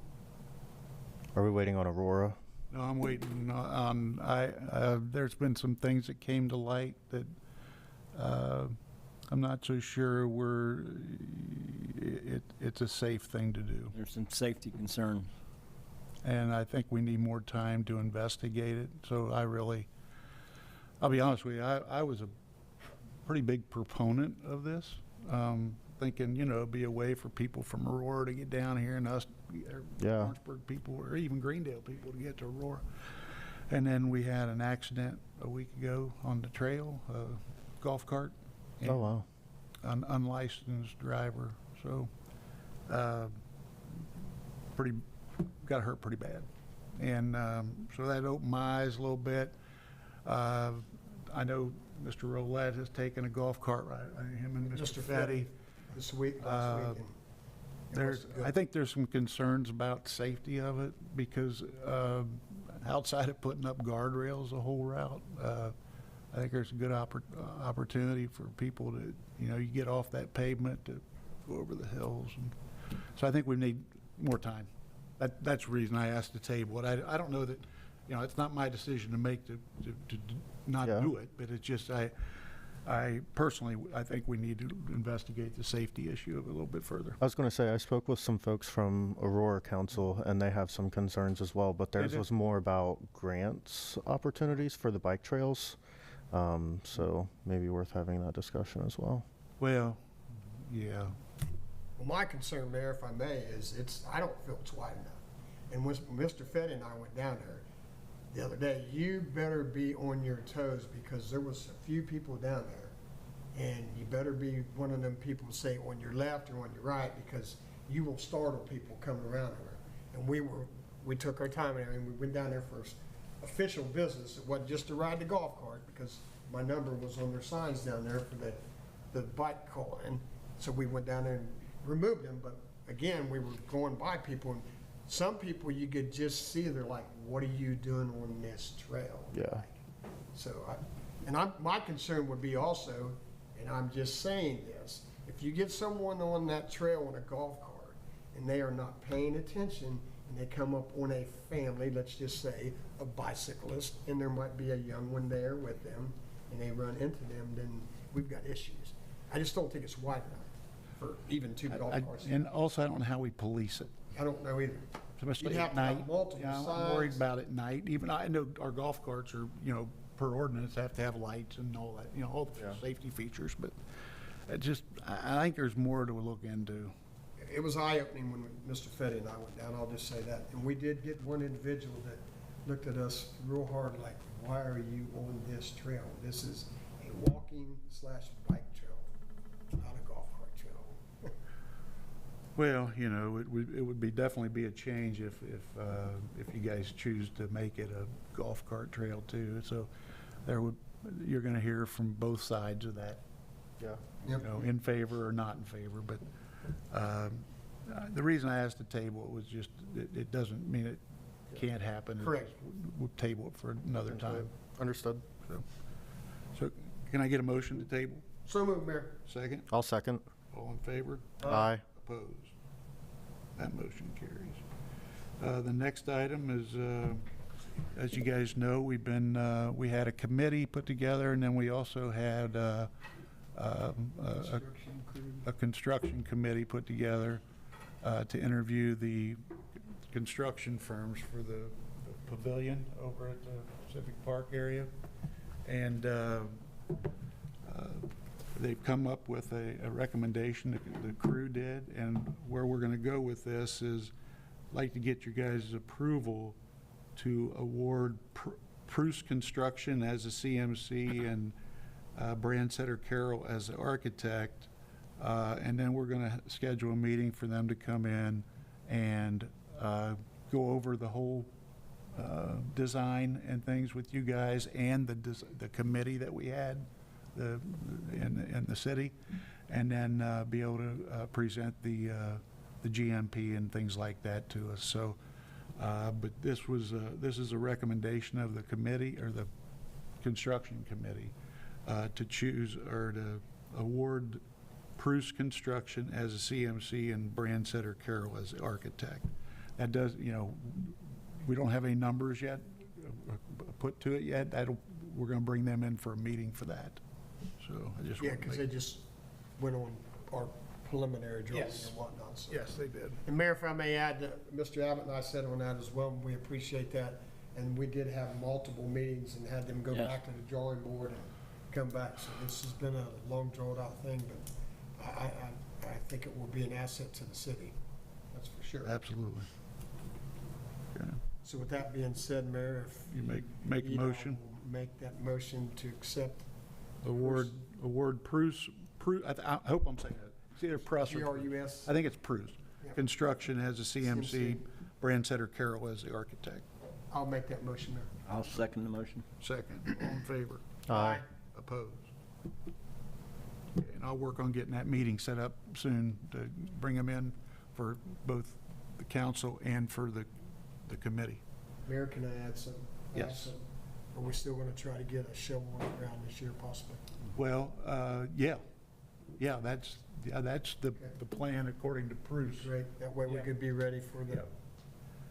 Are we waiting on Aurora? No, I'm waiting on, there's been some things that came to light that I'm not so sure it's a safe thing to do. There's some safety concerns. And I think we need more time to investigate it. So I'll be honest with you, I was a pretty big proponent of this, thinking, it'd be a way for people from Aurora to get down here and us, Lawrenceburg people, or even Greendale people to get to Aurora. And then we had an accident a week ago on the trail, a golf cart. Oh, wow. An unlicensed driver, so got hurt pretty bad, and so that opened my eyes a little bit. I know Mr. Roulette has taken a golf cart ride, him and Mr. Fetty. This week, last week. I think there's some concerns about safety of it because outside of putting up guardrails the whole route, I think there's a good opportunity for people to, you get off that pavement to go over the hills. And so I think we need more time. That's the reason I asked to table it. I don't know that, it's not my decision to make to not do it, but it's just I personally, I think we need to investigate the safety issue of it a little bit further. I was going to say, I spoke with some folks from Aurora Council, and they have some concerns as well, but theirs was more about grants opportunities for the bike trails. So maybe worth having that discussion as well. Well, yeah. Well, my concern, Mayor, if I may, is I don't feel it's wide enough. And when Mr. Fetty and I went down there the other day, you better be on your toes because there was a few people down there. And you better be one of them people say on your left or on your right because you will startle people coming around there. And we took our time and we went down there for official business. It wasn't just to ride the golf cart because my number was on their signs down there for the bike calling. So we went down there and removed them. But again, we were going by people, and some people you could just see they're like, "What are you doing on this trail?" Yeah. So my concern would be also, and I'm just saying this: if you get someone on that trail on a golf cart and they are not paying attention, and they come up on a family, let's just say a bicyclist, and there might be a young one there with them, and they run into them, then we've got issues. I just don't think it's wide enough for even two golf carts. And also, I don't know how we police it. I don't know either. Especially You'd have at to have night. multiple Yeah, I'm signs. worried about it at night. Even I know our golf carts are, per ordinance, have to have lights and all that, all the safety features. But I think there's more to look into. It was eye-opening when Mr. Fetty and I went down, I'll just say that. And we did get one individual that looked at us real hard like, why are you on this trail? This is a walking/bike trail, not a golf cart trail. Well, it would be definitely be a change if you guys choose to make it a golf cart trail too. So you're going to hear from both sides of that. Yeah. Yep. In favor or not in favor. But the reason I asked to table it was just it doesn't mean it can't happen. Correct. We'll table it for another time. Understood. So can I get a motion to table? So moved, Mayor. Second? I'll second. All in favor? Aye. Opposed? That motion carries. The next item is, as you guys know, we had a committee put together, and then we also had a construction committee put together to interview the construction firms for the pavilion over at the Pacific Park area. And they've come up with a recommendation, the crew did, and where we're going to go with this is I'd like to get your guys' approval to award Preuss Construction as a CMC and Brandsetter Carroll as the architect, and then we're going to schedule a meeting for them to come in and go over the whole design and things with you guys and the committee that we had in the city, and then be able to present the GMP and things like that to us. So, but this is a recommendation of the committee, or the construction committee, to choose or to award Pruce Construction as a CMC and Brandsetter Carroll as the architect. That does, we don't have any numbers yet put to it yet. We're going to bring them in for a meeting for that. So I just Yeah, want to because make. they just went on our preliminary drawing and Yes. whatnot. So. Yes, they did. And Mayor, if I may add, that Mr. Abbott and I said on that as well, and we appreciate that. And we did have multiple meetings and had them go Yes. back to the drawing board and come back. So this has been a long drawn out thing, but I think it will be an asset to the city. That's for sure. Absolutely. Okay. So with that being said, Mayor, if You make a need, I motion. will make that motion to accept Award Pruce, I hope I'm saying that. It's either Pruce or. GRUS. I think it's Pruce. Yep. Construction as a CMC, CMC. Brandsetter Carroll as the architect. I'll make that motion, Mayor. I'll second the motion. Second, all in favor? Aye. Opposed? Okay, and I'll work on getting that meeting set up soon to bring them in for both the council and for the committee. Mayor, can I add something? Yes. Are we still going to try to get a shovel on the ground this year possibly? Well, yeah, that's the plan according to Bruce. Great, that way we could be ready for the Yep.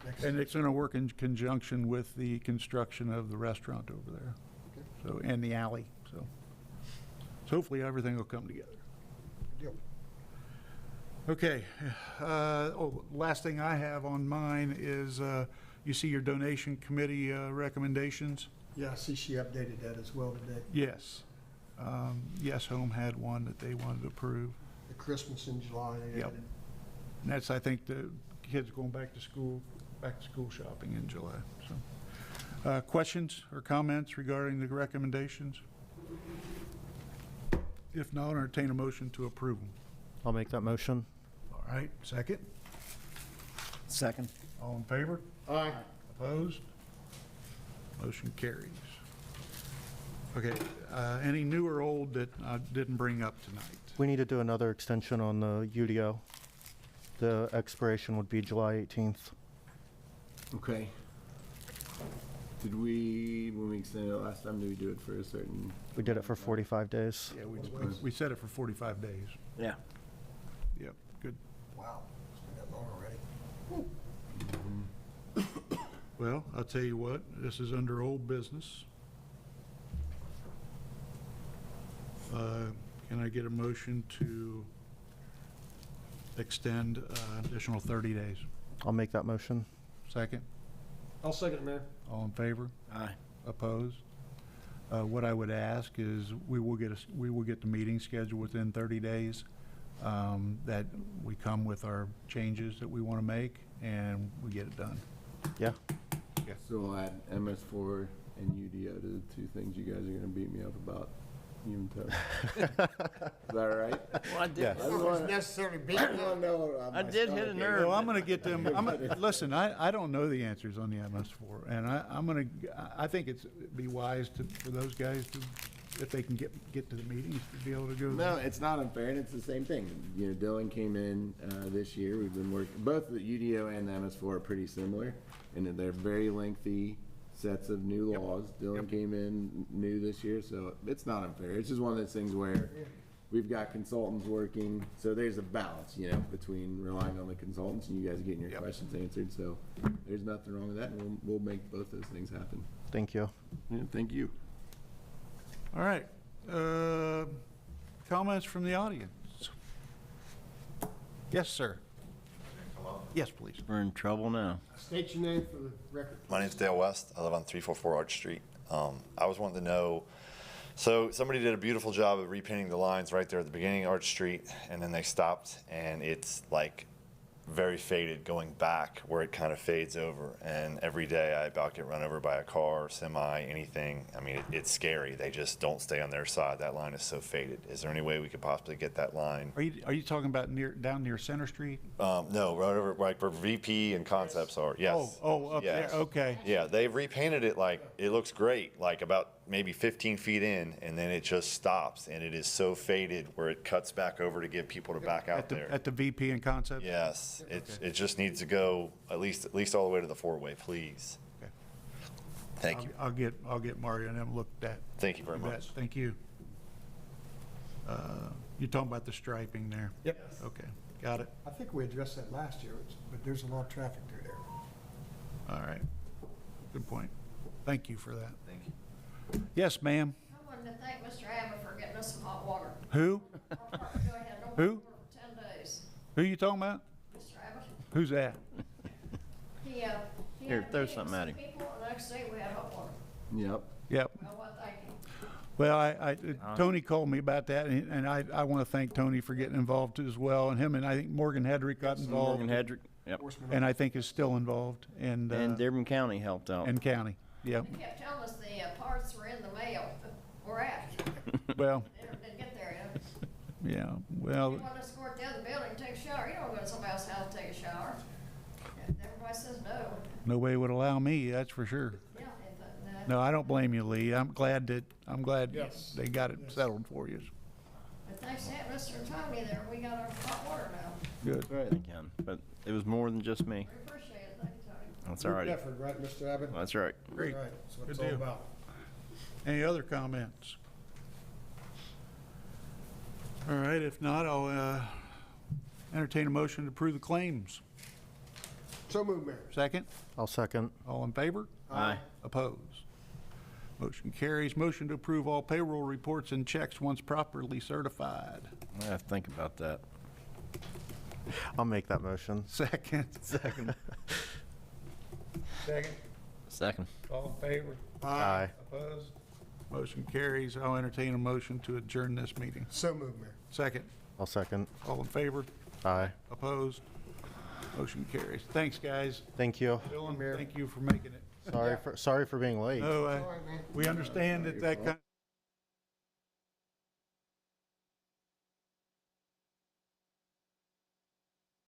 next. And it's going to work in conjunction with the construction of the restaurant over there. So, and the alley, so hopefully everything will come together. Good deal. Okay, last thing I have on mine is, you see your donation committee recommendations? Yeah, I see she updated that as well today. Yes. Yes Home had one that they wanted to approve. The Christmas in July, they Yep. added. And that's, I think, the kids going back to school shopping in July, so. Questions or comments regarding the recommendations? If not, entertain a motion to approve them. I'll make that motion. All right, second? Second. All in favor? Aye. Opposed? Motion carries. Okay, any new or old that I didn't bring up tonight? We need to do another extension on the UDO. The expiration would be July 18th. Okay. Did we, when we extended it last time, did we do it for a certain? We did it for 45 days. Yeah, we set it for 45 days. Yeah. Yep, good. Wow, it's been that long already. Well, I'll tell you what, this is under old business. Can I get a motion to extend additional 30 days? I'll make that motion. Second? I'll second it, Mayor. All in favor? Aye. Opposed? What I would ask is we will get the meeting scheduled within 30 days, that we come with our changes that we want to make, and we get it done. Yeah. So we'll add MS4 and UDO to the two things you guys are gonna beat me up about. You and Toby. Is that right? Well, I did. Yes. I don't necessarily beat me up. I did hit a nerve. Well, I'm going to get them, listen, I don't know the answers on the MS4, and I think it'd be wise for those guys to, if they can get to the meetings, to be able to go. No, it's not unfair, and it's the same thing. You know, Dylan came in this year. We've been working, both the UDO and the MS4 are pretty similar, and they're very lengthy sets of new laws. Dylan came in new this year, so it's not unfair. It's just one of those things where we've got consultants working, so there's a balance, you know, between relying on the consultants and you guys getting your questions answered. So there's nothing wrong with that, and we'll make both those things happen. Thank you. Yeah, thank you. All right. Comments from the audience? Yes, sir. Yes, please. We're in trouble now. State your name for the record. My name's Dale West. I live on 344 Arch Street. I was wanting to know, so somebody did a beautiful job of repainting the lines right there at the beginning of Arch Street, and then they stopped, and it's like very faded going back where it kind of fades over. And every day I about get run over by a car, semi, anything. I mean, it's scary. They just don't stay on their side. That line is so faded. Is there any way we could possibly get that line? Are you talking about down near Center Street? No, right over, like where VP and Concepts are. Yes. Oh, up Yes. there, okay. Yeah, they've repainted it like, it looks great, like about maybe 15 feet in, and then it just stops, and it is so faded where it cuts back over to give people to back out there. At the VP and Concept? Yes, it just needs to go at least all the way to the four-way, please. Okay. Thank you. I'll get Mario and them looked at. Thank you very You bet. much. Thank you. You're talking about the striping there? Yep. Okay, got it. I think we addressed that last year, but there's a lot of traffic through there. All right. Good point. Thank you for that. Thank you. Yes, ma'am. I wanted to thank Mr. Abbott for getting us some hot water. Who? Go ahead, don't Who? work for 10 days. Who you talking about? Mr. Abbott, Who's that? he Here, had a throw meeting something with at some him. people, and the next day we had hot water. Yep. Yep. Well, what, thank you. Well, Tony called me about that, and I want to thank Tony for getting involved as well, and him, and I think Morgan Hedrick got involved. Morgan Hedrick, yep. And I think is still involved, and Dearborn County helped out. and county, yeah. They kept telling us the parts were in the mail. We're at. Well, They didn't get there yet. yeah, well, You want us to go to the other building and take a shower. You don't go to somebody else's house to take a shower. And everybody says no. nobody would allow me, that's for sure. Yeah, No, I don't blame you, Lee. I'm glad Yes. they got it settled for you. but thanks to that, Mr. Tony there, we got our hot water now. Good. Right. Again, but it was more than just me. We appreciate it. Thank you, Tony. That's all right. Good effort, right, Mr. Abbott? That's right. Great. Right, that's what it's Good all deal. about. Any other comments? All right, if not, I'll entertain a motion to approve the claims. So moved, Mayor. Second? I'll second. All in favor? Aye. Opposed? Motion carries. Motion to approve all payroll reports and checks once properly certified. I have to think about that. I'll make that motion. Second. Second. Second. Second. All in favor? Aye. Opposed? Motion carries. I'll entertain a motion to adjourn this meeting. So moved, Mayor. Second. I'll second. All in favor? Aye. Opposed? Motion carries. Thanks, guys. Thank you. Dylan, thank you for making it. Sorry for being late. No, All right, man. we understand that kind